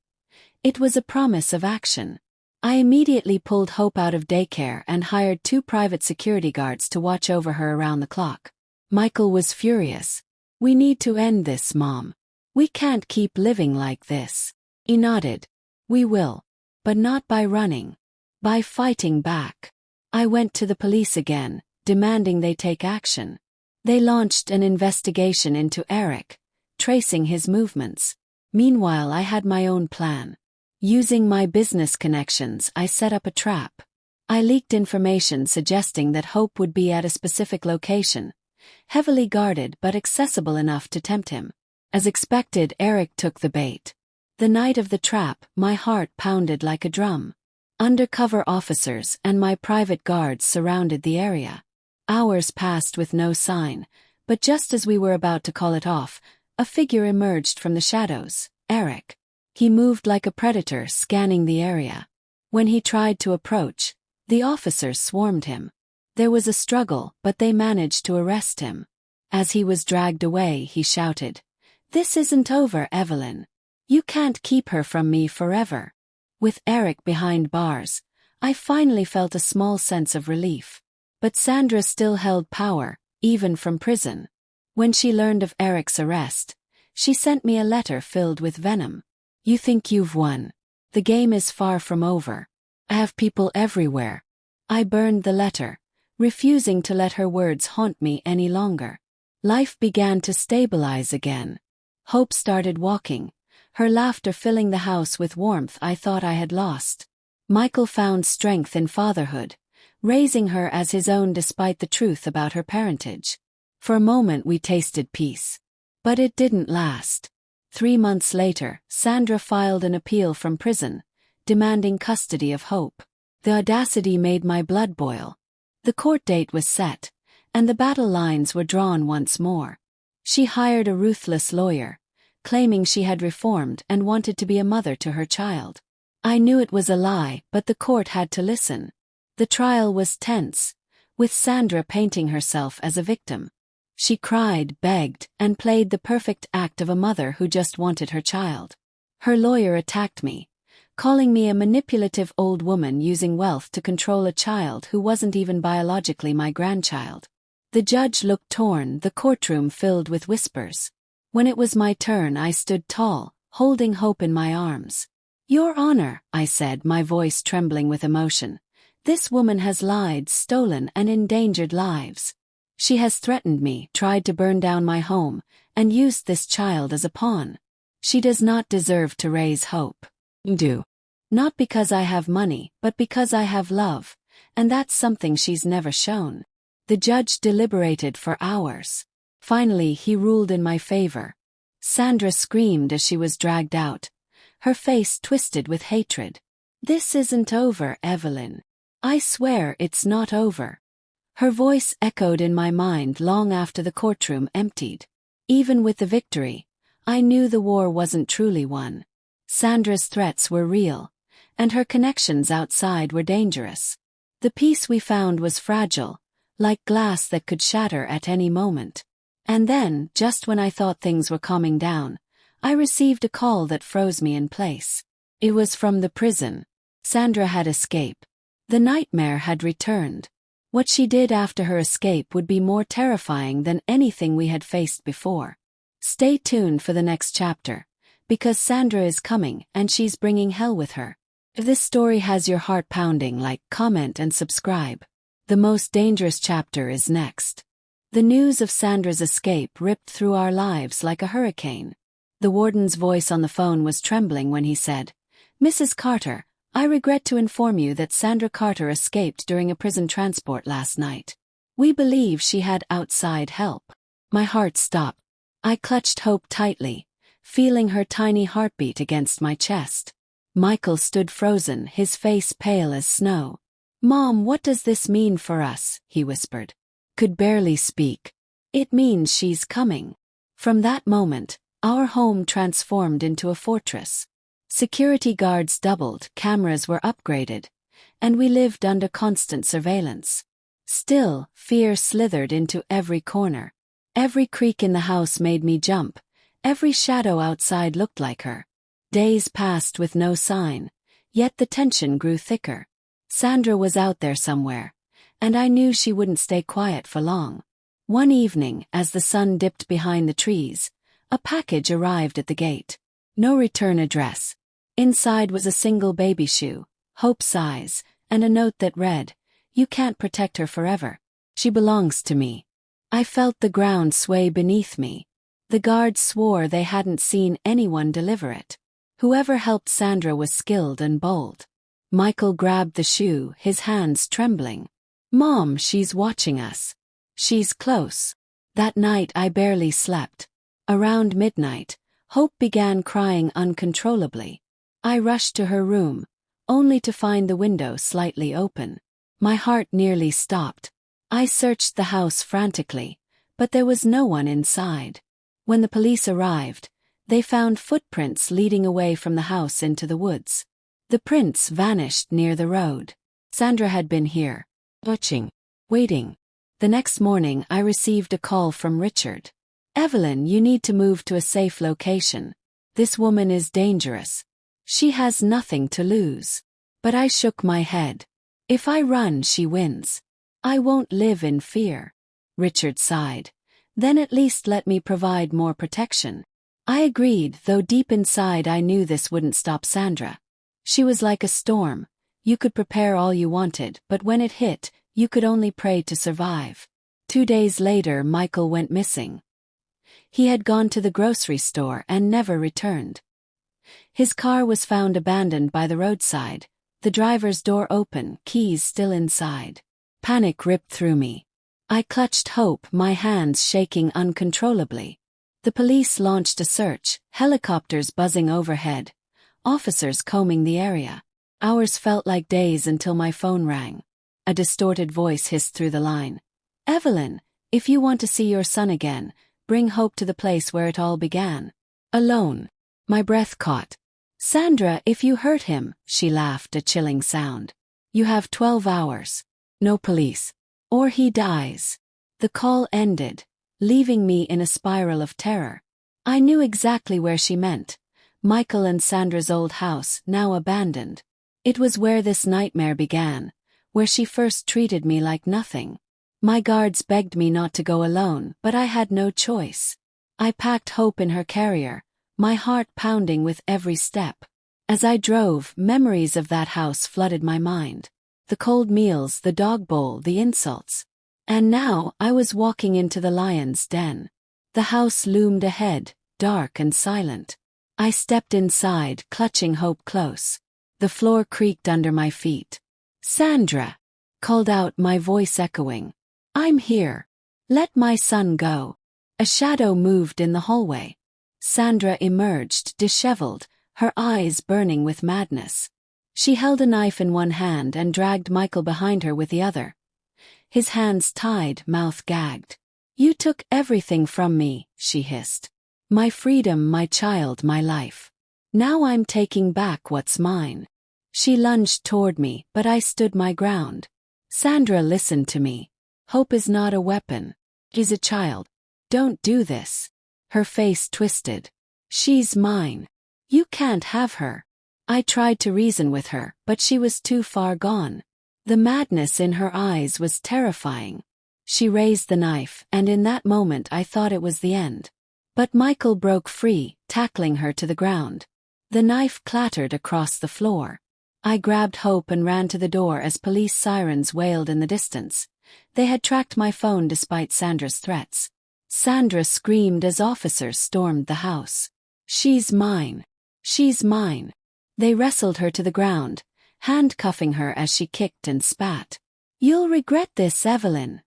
It was a promise of action. I immediately pulled Hope out of daycare and hired 2 private security guards to watch over her around the clock. Michael was furious. "We need to end this, Mom. We can't keep living like this." He nodded. "We will. But not by running. By fighting back." I went to the police again, demanding they take action. They launched an investigation into Eric, tracing his movements. Meanwhile, I had my own plan. Using my business connections, I set up a trap. I leaked information suggesting that Hope would be at a specific location, heavily guarded but accessible enough to tempt him. As expected, Eric took the bait. The night of the trap, my heart pounded like a drum. Undercover officers and my private guards surrounded the area. Hours passed with no sign, but just as we were about to call it off, a figure emerged from the shadows, Eric. He moved like a predator, scanning the area. When he tried to approach, the officers swarmed him. There was a struggle, but they managed to arrest him. As he was dragged away, he shouted, "This isn't over, Evelyn. You can't keep her from me forever." With Eric behind bars, I finally felt a small sense of relief. But Sandra still held power, even from prison. When she learned of Eric's arrest, she sent me a letter filled with venom. "You think you've won. The game is far from over. I have people everywhere." I burned the letter, refusing to let her words haunt me any longer. Life began to stabilize again. Hope started walking, her laughter filling the house with warmth I thought I had lost. Michael found strength in fatherhood, raising her as his own despite the truth about her parentage. For a moment we tasted peace. But it didn't last. 3 months later, Sandra filed an appeal from prison, demanding custody of Hope. The audacity made my blood boil. The court date was set, and the battle lines were drawn once more. She hired a ruthless lawyer, claiming she had reformed and wanted to be a mother to her child. I knew it was a lie, but the court had to listen. The trial was tense, with Sandra painting herself as a victim. She cried, begged, and played the perfect act of a mother who just wanted her child. Her lawyer attacked me, calling me a manipulative old woman using wealth to control a child who wasn't even biologically my grandchild. The judge looked torn, the courtroom filled with whispers. When it was my turn, I stood tall, holding Hope in my arms. "Your Honor," I said, my voice trembling with emotion, "this woman has lied, stolen, and endangered lives. She has threatened me, tried to burn down my home, and used this child as a pawn. She does not deserve to raise Hope. Do. Not because I have money, but because I have love, and that's something she's never shown." The judge deliberated for hours. Finally, he ruled in my favor. Sandra screamed as she was dragged out, her face twisted with hatred. "This isn't over, Evelyn. I swear it's not over." Her voice echoed in my mind long after the courtroom emptied. Even with the victory, I knew the war wasn't truly won. Sandra's threats were real, and her connections outside were dangerous. The peace we found was fragile, like glass that could shatter at any moment. And then, just when I thought things were calming down, I received a call that froze me in place. It was from the prison. Sandra had escaped. The nightmare had returned. What she did after her escape would be more terrifying than anything we had faced before. Stay tuned for the next chapter, Because Sandra is coming, and she's bringing hell with her. If this story has your heart pounding, like, comment, and subscribe. The most dangerous chapter is next. The news of Sandra's escape ripped through our lives like a hurricane. The warden's voice on the phone was trembling when he said, "Mrs. Carter, I regret to inform you that Sandra Carter escaped during a prison transport last night. We believe she had outside help." My heart stopped. I clutched Hope tightly, feeling her tiny heartbeat against my chest. Michael stood frozen, his face pale as snow. "Mom, what does this mean for us?" he whispered. Could barely speak. "It means she's coming." From that moment, our home transformed into a fortress. Security guards doubled, cameras were upgraded, and we lived under constant surveillance. Still, fear slithered into every corner. Every creak in the house made me jump. Every shadow outside looked like her. Days passed with no sign, yet the tension grew thicker. Sandra was out there somewhere, and I knew she wouldn't stay quiet for long. One evening, as the sun dipped behind the trees, a package arrived at the gate. No return address. Inside was a single baby shoe, Hope's size, and a note that read, "You can't protect her forever. She belongs to me." I felt the ground sway beneath me. The guards swore they hadn't seen anyone deliver it. Whoever helped Sandra was skilled and bold. Michael grabbed the shoe, his hands trembling. "Mom, she's watching us. She's close." That night I barely slept. Around midnight, Hope began crying uncontrollably. I rushed to her room, only to find the window slightly open. My heart nearly stopped. I searched the house frantically, but there was no one inside. When the police arrived, they found footprints leading away from the house into the woods. The prints vanished near the road. Sandra had been here, watching, waiting. The next morning I received a call from Richard. "Evelyn, you need to move to a safe location. This woman is dangerous. She has nothing to lose." But I shook my head. "If I run, she wins. I won't live in fear." Richard sighed. "Then at least let me provide more protection." I agreed, though deep inside I knew this wouldn't stop Sandra. She was like a storm. You could prepare all you wanted, but when it hit, you could only pray to survive. 2 days later, Michael went missing. He had gone to the grocery store and never returned. His car was found abandoned by the roadside, the driver's door open, keys still inside. Panic ripped through me. I clutched Hope, my hands shaking uncontrollably. The police launched a search, helicopters buzzing overhead, officers combing the area. Hours felt like days until my phone rang. A distorted voice hissed through the line. "Evelyn, if you want to see your son again, bring Hope to the place where it all began." Alone. My breath caught. "Sandra, if you hurt him," she laughed, a chilling sound. "You have 12 hours. No police. Or he dies." The call ended, leaving me in a spiral of terror. I knew exactly where she meant. Michael and Sandra's old house, now abandoned. It was where this nightmare began, where she first treated me like nothing. My guards begged me not to go alone, but I had no choice. I packed Hope in her carrier, my heart pounding with every step. As I drove, memories of that house flooded my mind. The cold meals, the dog bowl, the insults. And now I was walking into the lion's den. The house loomed ahead, dark and silent. I stepped inside, clutching Hope close. The floor creaked under my feet. "Sandra!" called out, my voice echoing. "I'm here. Let my son go." A shadow moved in the hallway. Sandra emerged, disheveled, her eyes burning with madness. She held a knife in one hand and dragged Michael behind her with the other. His hands tied, mouth gagged. "You took everything from me," she hissed. "My freedom, my child, my life. Now I'm taking back what's mine." She lunged toward me, but I stood my ground. "Sandra, listen to me. Hope is not a weapon. She's a child. Don't do this." Her face twisted. "She's mine. You can't have her." I tried to reason with her, but she was too far gone. The madness in her eyes was terrifying. She raised the knife, and in that moment I thought it was the end. But Michael broke free, tackling her to the ground. The knife clattered across the floor. I grabbed Hope and ran to the door as police sirens wailed in the distance. They had tracked my phone despite Sandra's threats. Sandra screamed as officers stormed the house. "She's mine! She's mine!" They wrestled her to the ground, handcuffing her as she kicked and spat. "You'll regret this, Evelyn,"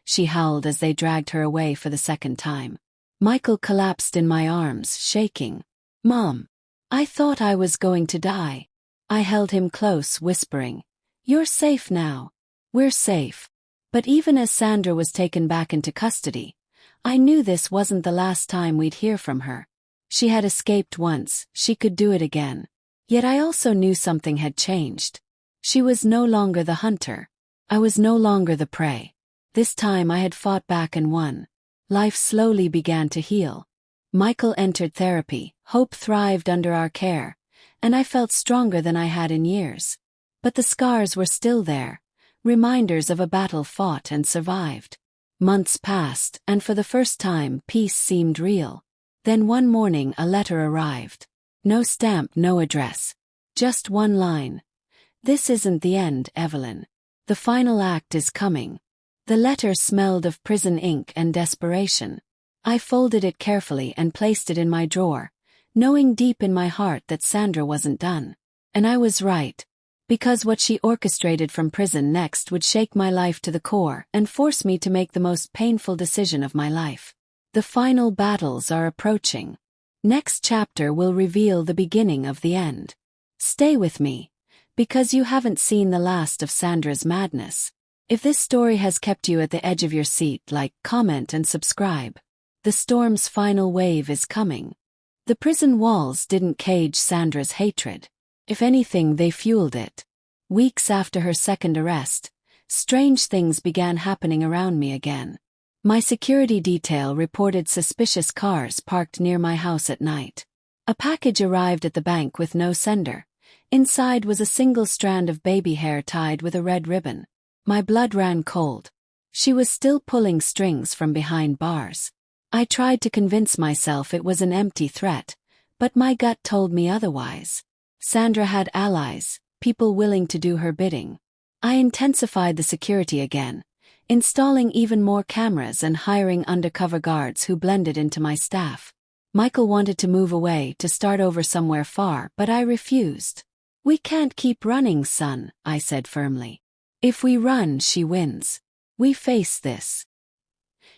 she howled as they dragged her away for the second time. Michael collapsed in my arms, shaking. "Mom, I thought I was going to die." I held him close, whispering, "You're safe now. We're safe." But even as Sandra was taken back into custody, I knew this wasn't the last time we'd hear from her. She had escaped once, she could do it again. Yet I also knew something had changed. She was no longer the hunter. I was no longer the prey. This time I had fought back and won. Life slowly began to heal. Michael entered therapy, Hope thrived under our care, and I felt stronger than I had in years. But the scars were still there, reminders of a battle fought and survived. Months passed, and for the first time peace seemed real. Then one morning a letter arrived. No stamp, no address. Just one line. "This isn't the end, Evelyn. The final act is coming." The letter smelled of prison ink and desperation. I folded it carefully and placed it in my drawer, knowing deep in my heart that Sandra wasn't done. And I was right. Because what she orchestrated from prison next would shake my life to the core and force me to make the most painful decision of my life. The final battles are approaching. Next chapter will reveal the beginning of the end. Stay with me, because you haven't seen the last of Sandra's madness. If this story has kept you at the edge of your seat, like, comment and subscribe. The storm's final wave is coming. The prison walls didn't cage Sandra's hatred. If anything, they fueled it. Weeks after her second arrest, strange things began happening around me again. My security detail reported suspicious cars parked near my house at night. A package arrived at the bank with no sender. Inside was a single strand of baby hair tied with a red ribbon. My blood ran cold. She was still pulling strings from behind bars. I tried to convince myself it was an empty threat, but my gut told me otherwise. Sandra had allies, people willing to do her bidding. I intensified the security again, installing even more cameras and hiring undercover guards who blended into my staff. Michael wanted to move away, to start over somewhere far, but I refused. "We can't keep running, son," I said firmly. "If we run, she wins. We face this."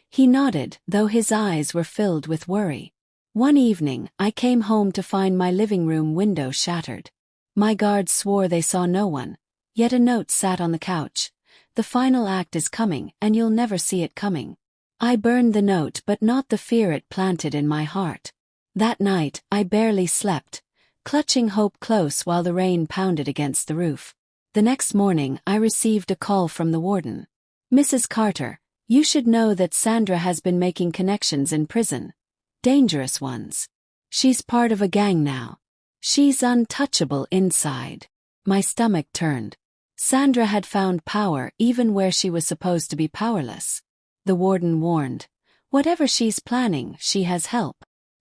He nodded, though his eyes were filled with worry. One evening, I came home to find my living room window shattered. My guards swore they saw no one, yet a note sat on the couch. "The final act is coming, and you'll never see it coming." I burned the note, but not the fear it planted in my heart. That night, I barely slept, clutching Hope close while the rain pounded against the roof. The next morning, I received a call from the warden. "Mrs. Carter, you should know that Sandra has been making connections in prison. Dangerous ones. She's part of a gang now. She's untouchable inside." My stomach turned. Sandra had found power even where she was supposed to be powerless. The warden warned, "Whatever she's planning, she has help."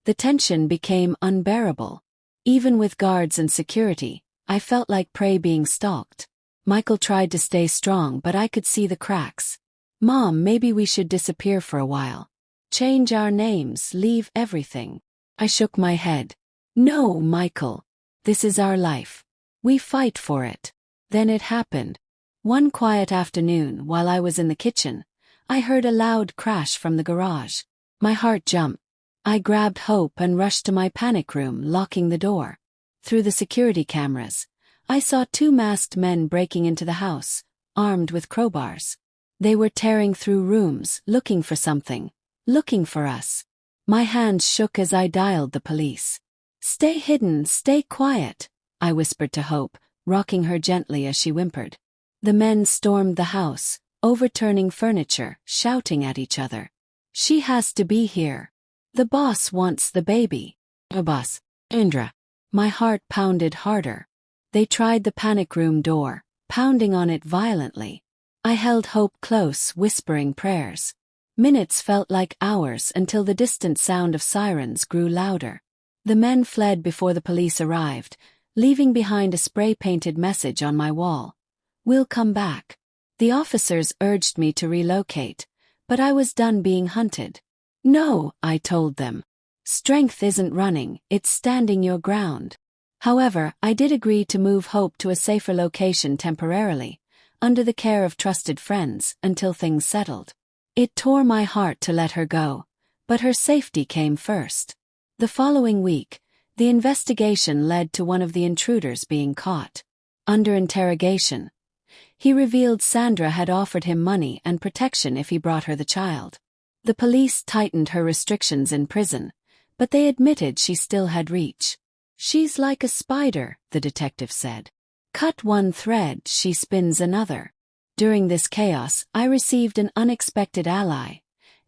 The tension became unbearable. Even with guards and security, I felt like prey being stalked. Michael tried to stay strong, but I could see the cracks. "Mom, maybe we should disappear for a while. Change our names, leave everything." I shook my head. "No, Michael. This is our life. We fight for it." Then it happened. One quiet afternoon, while I was in the kitchen, I heard a loud crash from the garage. My heart jumped. I grabbed Hope and rushed to my panic room, locking the door. Through the security cameras, I saw two masked men breaking into the house, armed with crowbars. They were tearing through rooms, looking for something, looking for us. My hands shook as I dialed the police. "Stay hidden, stay quiet," I whispered to Hope, rocking her gently as she whimpered. The men stormed the house, overturning furniture, shouting at each other. "She has to be here. The boss wants the baby." "A boss, Indra." My heart pounded harder. They tried the panic room door, pounding on it violently. I held Hope close, whispering prayers. Minutes felt like hours until the distant sound of sirens grew louder. The men fled before the police arrived, leaving behind a spray-painted message on my wall. "We'll come back." The officers urged me to relocate, but I was done being hunted. "No," I told them. "Strength isn't running, it's standing your ground." However, I did agree to move Hope to a safer location temporarily, under the care of trusted friends, until things settled. It tore my heart to let her go, but her safety came first. The following week, the investigation led to one of the intruders being caught. Under interrogation, he revealed Sandra had offered him money and protection if he brought her the child. The police tightened her restrictions in prison, but they admitted she still had reach. "She's like a spider," the detective said. "Cut one thread, she spins another." During this chaos, I received an unexpected ally,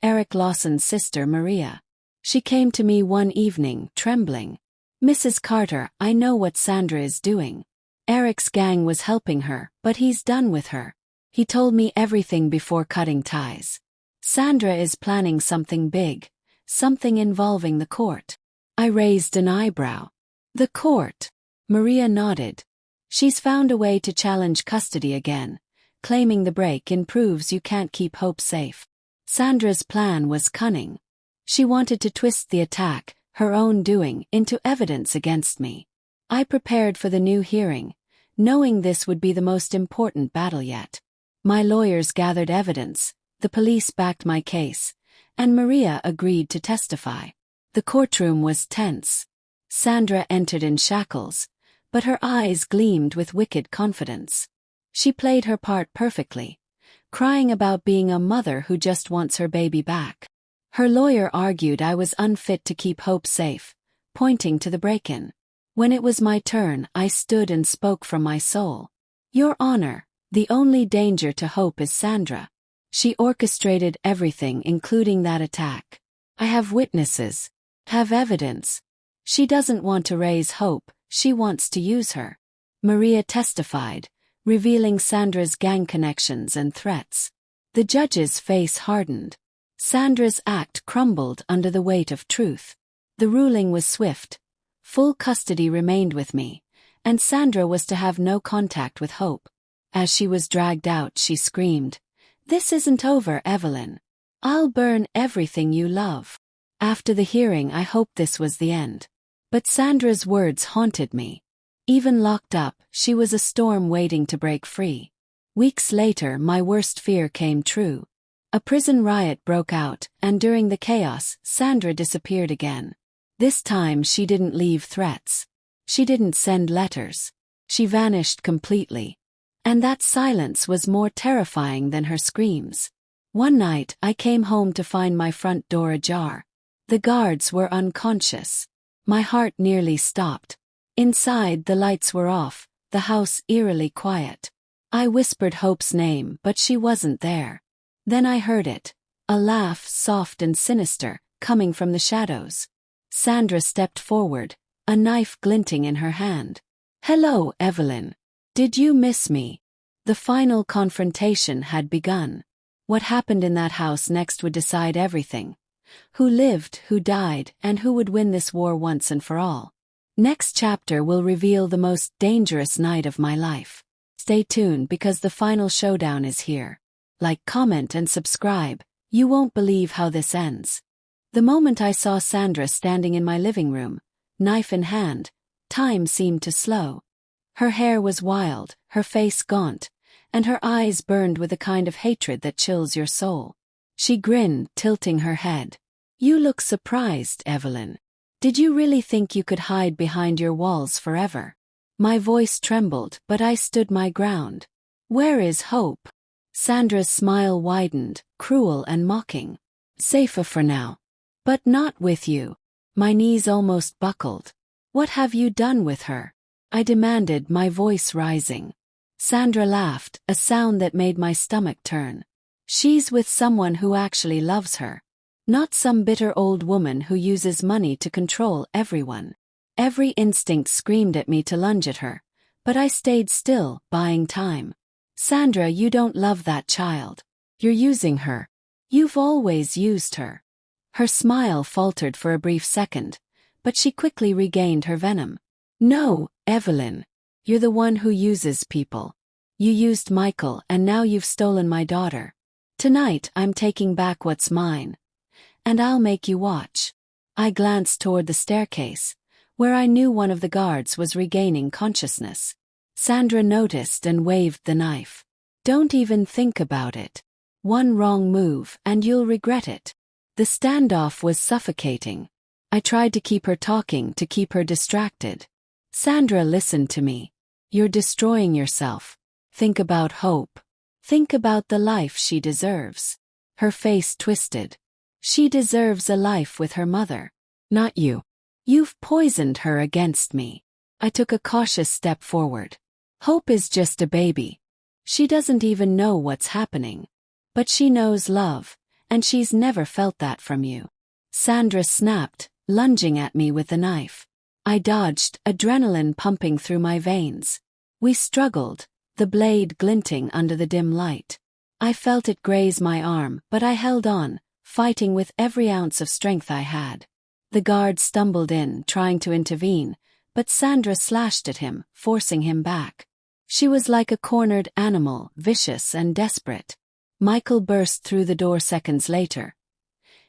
Eric Lawson's sister Maria. She came to me one evening, trembling. "Mrs. Carter, I know what Sandra is doing. Eric's gang was helping her, but he's done with her. He told me everything before cutting ties. Sandra is planning something big, something involving the court." I raised an eyebrow. "The court?" Maria nodded. "She's found a way to challenge custody again, claiming the break-in proves you can't keep Hope safe. Sandra's plan was cunning. She wanted to twist the attack, her own doing, into evidence against me. I prepared for the new hearing, knowing this would be the most important battle yet. My lawyers gathered evidence, the police backed my case, and Maria agreed to testify. The courtroom was tense. Sandra entered in shackles, but her eyes gleamed with wicked confidence. She played her part perfectly, crying about being a mother who just wants her baby back. Her lawyer argued I was unfit to keep Hope safe, pointing to the break-in. When it was my turn, I stood and spoke from my soul. "Your Honor, the only danger to Hope is Sandra. She orchestrated everything, including that attack. I have witnesses, have evidence. She doesn't want to raise Hope, she wants to use her." Maria testified, revealing Sandra's gang connections and threats. The judge's face hardened. Sandra's act crumbled under the weight of truth. The ruling was swift. Full custody remained with me, and Sandra was to have no contact with Hope. As she was dragged out, she screamed, "This isn't over, Evelyn. I'll burn everything you love." After the hearing, I hoped this was the end. But Sandra's words haunted me. Even locked up, she was a storm waiting to break free. Weeks later, my worst fear came true. A prison riot broke out, and during the chaos, Sandra disappeared again. This time she didn't leave threats. She didn't send letters. She vanished completely. And that silence was more terrifying than her screams. One night, I came home to find my front door ajar. The guards were unconscious. My heart nearly stopped. Inside, the lights were off, the house eerily quiet. I whispered Hope's name, but she wasn't there. Then I heard it, a laugh soft and sinister, coming from the shadows. Sandra stepped forward, a knife glinting in her hand. "Hello, Evelyn. Did you miss me?" The final confrontation had begun. What happened in that house next would decide everything. Who lived, who died, and who would win this war once and for all. Next chapter will reveal the most dangerous night of my life. Stay tuned because the final showdown is here. Like, comment, and subscribe. You won't believe how this ends. The moment I saw Sandra standing in my living room, knife in hand, time seemed to slow. Her hair was wild, her face gaunt, and her eyes burned with a kind of hatred that chills your soul. She grinned, tilting her head. "You look surprised, Evelyn. Did you really think you could hide behind your walls forever?" My voice trembled, but I stood my ground. "Where is Hope?" Sandra's smile widened, cruel and mocking. "Safer for now. But not with you." My knees almost buckled. "What have you done with her?" I demanded, my voice rising. Sandra laughed, a sound that made my stomach turn. "She's with someone who actually loves her. Not some bitter old woman who uses money to control everyone." Every instinct screamed at me to lunge at her, but I stayed still, buying time. "Sandra, you don't love that child. You're using her. You've always used her. Her smile faltered for a brief second, but she quickly regained her venom. No, Evelyn. You're the one who uses people. You used Michael and now you've stolen my daughter. Tonight I'm taking back what's mine. And I'll make you watch. I glanced toward the staircase, where I knew one of the guards was regaining consciousness. Sandra noticed and waved the knife. Don't even think about it. One wrong move and you'll regret it. The standoff was suffocating. I tried to keep her talking to keep her distracted. Sandra listened to me. You're destroying yourself. Think about Hope. Think about the life she deserves. Her face twisted. She deserves a life with her mother. Not you. You've poisoned her against me. I took a cautious step forward. Hope is just a baby. She doesn't even know what's happening. But she knows love, and she's never felt that from you. Sandra snapped, lunging at me with the knife. I dodged, adrenaline pumping through my veins. We struggled, the blade glinting under the dim light. I felt it graze my arm, but I held on, fighting with every ounce of strength I had. The guard stumbled in, trying to intervene, but Sandra slashed at him, forcing him back. She was like a cornered animal, vicious and desperate. Michael burst through the door seconds later,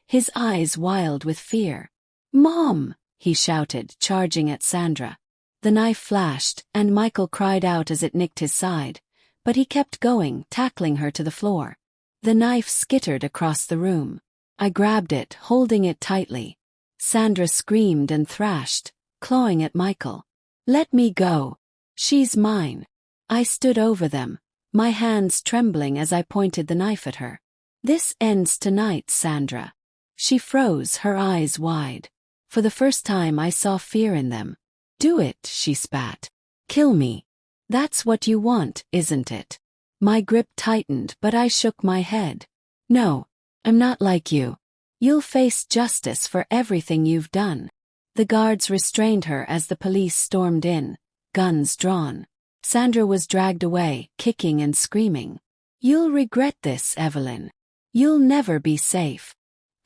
his eyes wild with fear. "Mom!" he shouted, charging at Sandra. The knife flashed, and Michael cried out as it nicked his side, but he kept going, tackling her to the floor. The knife skittered across the room. I grabbed it, holding it tightly. Sandra screamed and thrashed, clawing at Michael. "Let me go. She's mine." I stood over them, my hands trembling as I pointed the knife at her. "This ends tonight, Sandra." She froze, her eyes wide. For the first time I saw fear in them. "Do it," she spat. "Kill me. That's what you want, isn't it?" My grip tightened, but I shook my head. "No, I'm not like you. You'll face justice for everything you've done." The guards restrained her as the police stormed in, guns drawn. Sandra was dragged away, kicking and screaming. "You'll regret this, Evelyn. You'll never be safe."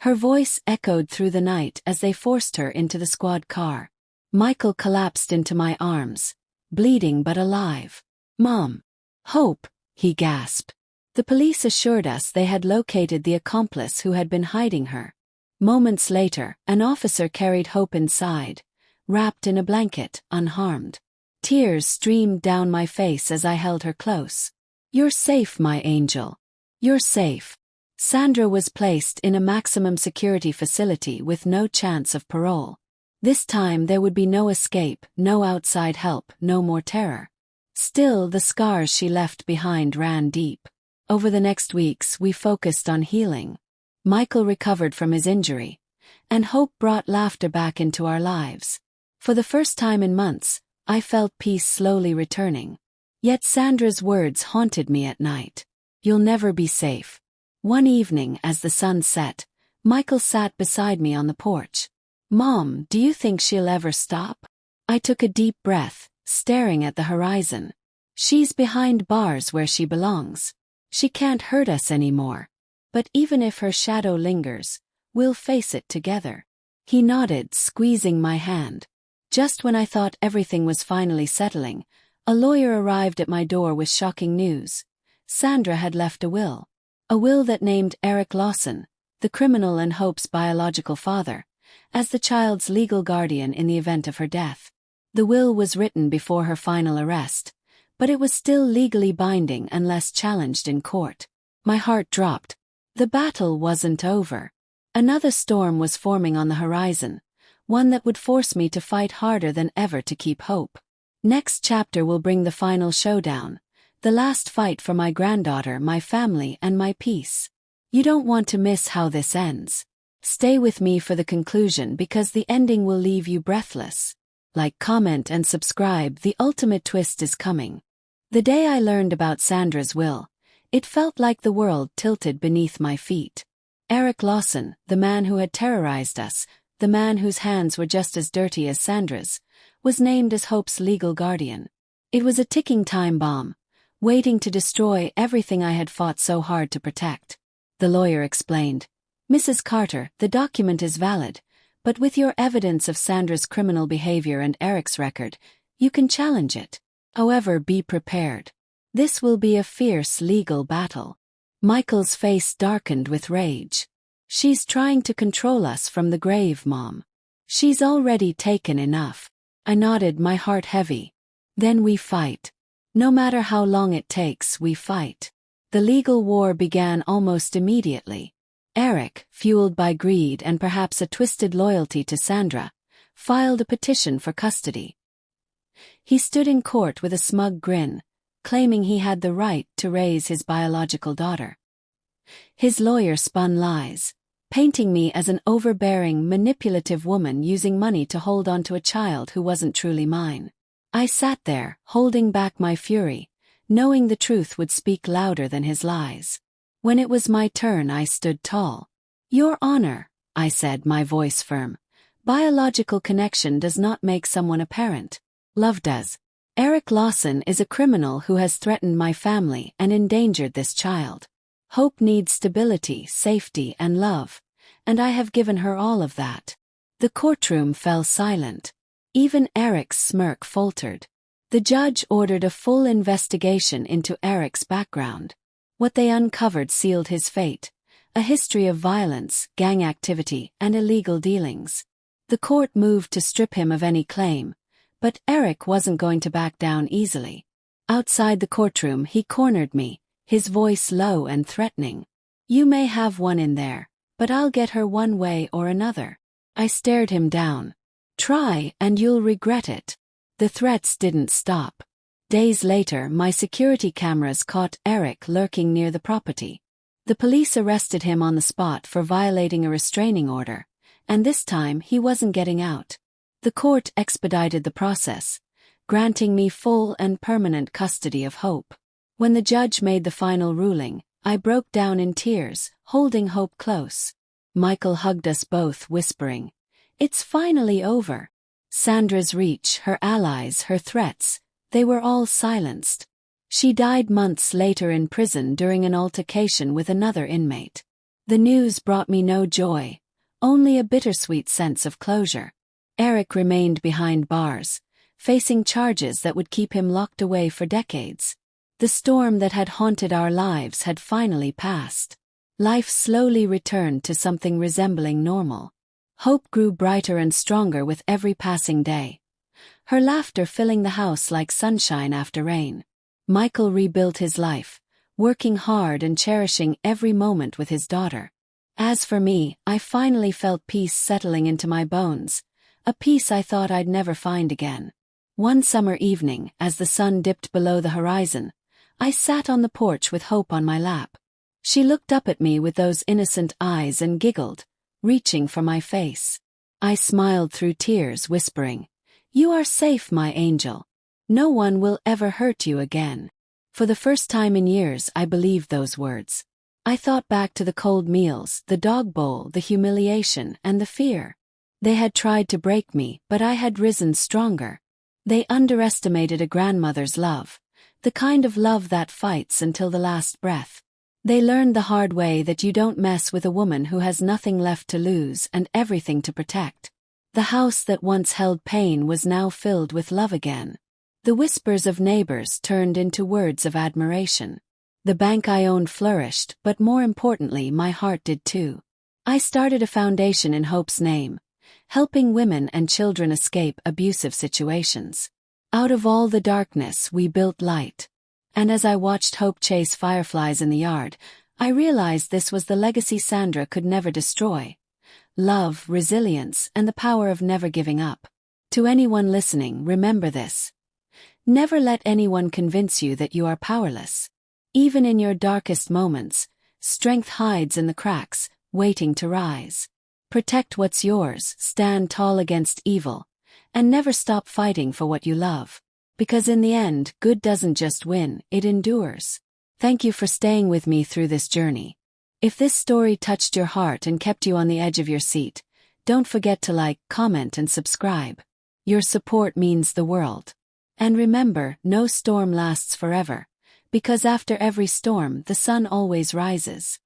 Her voice echoed through the night as they forced her into the squad car. Michael collapsed into my arms, bleeding but alive. "Mom! Hope!" he gasped. The police assured us they had located the accomplice who had been hiding her. Moments later, an officer carried Hope inside, wrapped in a blanket, unharmed. Tears streamed down my face as I held her close. "You're safe, my angel. You're safe." Sandra was placed in a maximum security facility with no chance of parole. This time there would be no escape, no outside help, no more terror. Still, the scars she left behind ran deep. Over the next weeks, we focused on healing. Michael recovered from his injury, and Hope brought laughter back into our lives. For the first time in months, I felt peace slowly returning. Yet Sandra's words haunted me at night. "You'll never be safe." One evening, as the sun set, Michael sat beside me on the porch. "Mom, do you think she'll ever stop?" I took a deep breath, staring at the horizon. "She's behind bars where she belongs. She can't hurt us anymore. But even if her shadow lingers, we'll face it together." He nodded, squeezing my hand. Just when I thought everything was finally settling, a lawyer arrived at my door with shocking news. Sandra had left a will. A will that named Eric Lawson, the criminal and Hope's biological father, as the child's legal guardian in the event of her death. The will was written before her final arrest, but it was still legally binding unless challenged in court. My heart dropped. The battle wasn't over. Another storm was forming on the horizon, one that would force me to fight harder than ever to keep hope. Next chapter will bring the final showdown, the last fight for my granddaughter, my family, and my peace. You don't want to miss how this ends. Stay with me for the conclusion because the ending will leave you breathless. Like, comment, and subscribe. The ultimate twist is coming. The day I learned about Sandra's will, it felt like the world tilted beneath my feet. Eric Lawson, the man who had terrorized us, the man whose hands were just as dirty as Sandra's, was named as Hope's legal guardian. It was a ticking time bomb, waiting to destroy everything I had fought so hard to protect. the lawyer explained. "Mrs. Carter, the document is valid, but with your evidence of Sandra's criminal behavior and Eric's record, you can challenge it. However, be prepared. This will be a fierce legal battle." Michael's face darkened with rage. "She's trying to control us from the grave, Mom. She's already taken enough." I nodded, my heart heavy. "Then we fight. No matter how long it takes, we fight." The legal war began almost immediately. Eric, fueled by greed and perhaps a twisted loyalty to Sandra, filed a petition for custody. He stood in court with a smug grin, claiming he had the right to raise his biological daughter. His lawyer spun lies, painting me as an overbearing, manipulative woman using money to hold on to a child who wasn't truly mine. I sat there, holding back my fury, knowing the truth would speak louder than his lies. When it was my turn, I stood tall. "Your Honor," I said, my voice firm, "biological connection does not make someone a parent. Love does. Eric Lawson is a criminal who has threatened my family and endangered this child. Hope needs stability, safety, and love, and I have given her all of that." The courtroom fell silent. Even Eric's smirk faltered. The judge ordered a full investigation into Eric's background. What they uncovered sealed his fate: a history of violence, gang activity, and illegal dealings. The court moved to strip him of any claim, but Eric wasn't going to back down easily. Outside the courtroom, he cornered me, his voice low and threatening. "You may have one in there, but I'll get her one way or another." I stared him down. "Try, and you'll regret it." The threats didn't stop. Days later, my security cameras caught Eric lurking near the property. The police arrested him on the spot for violating a restraining order, and this time he wasn't getting out. The court expedited the process, granting me full and permanent custody of Hope. When the judge made the final ruling, I broke down in tears, holding Hope close. Michael hugged us both, whispering, "It's finally over." Sandra's reach, her allies, her threats, they were all silenced. She died months later in prison during an altercation with another inmate. The news brought me no joy, only a bittersweet sense of closure. Eric remained behind bars, facing charges that would keep him locked away for decades. The storm that had haunted our lives had finally passed. Life slowly returned to something resembling normal. Hope grew brighter and stronger with every passing day, her laughter filling the house like sunshine after rain. Michael rebuilt his life, working hard and cherishing every moment with his daughter. As for me, I finally felt peace settling into my bones, a peace I thought I'd never find again. One summer evening, as the sun dipped below the horizon, I sat on the porch with Hope on my lap. She looked up at me with those innocent eyes and giggled, reaching for my face. I smiled through tears, whispering, "You are safe, my angel. No one will ever hurt you again." For the first time in years, I believed those words. I thought back to the cold meals, the dog bowl, the humiliation, and the fear. They had tried to break me, but I had risen stronger. They underestimated a grandmother's love, the kind of love that fights until the last breath. They learned the hard way that you don't mess with a woman who has nothing left to lose and everything to protect. The house that once held pain was now filled with love again. The whispers of neighbors turned into words of admiration. The bank I owned flourished, but more importantly, my heart did too. I started a foundation in Hope's name, helping women and children escape abusive situations. Out of all the darkness, we built light. And as I watched Hope chase fireflies in the yard, I realized this was the legacy Sandra could never destroy. Love, resilience, and the power of never giving up. To anyone listening, remember this. Never let anyone convince you that you are powerless. Even in your darkest moments, strength hides in the cracks, waiting to rise. Protect what's yours, stand tall against evil, and never stop fighting for what you love. Because in the end, good doesn't just win, it endures. Thank you for staying with me through this journey. If this story touched your heart and kept you on the edge of your seat, don't forget to like, comment, and subscribe. Your support means the world. And remember, no storm lasts forever, because after every storm, the sun always rises.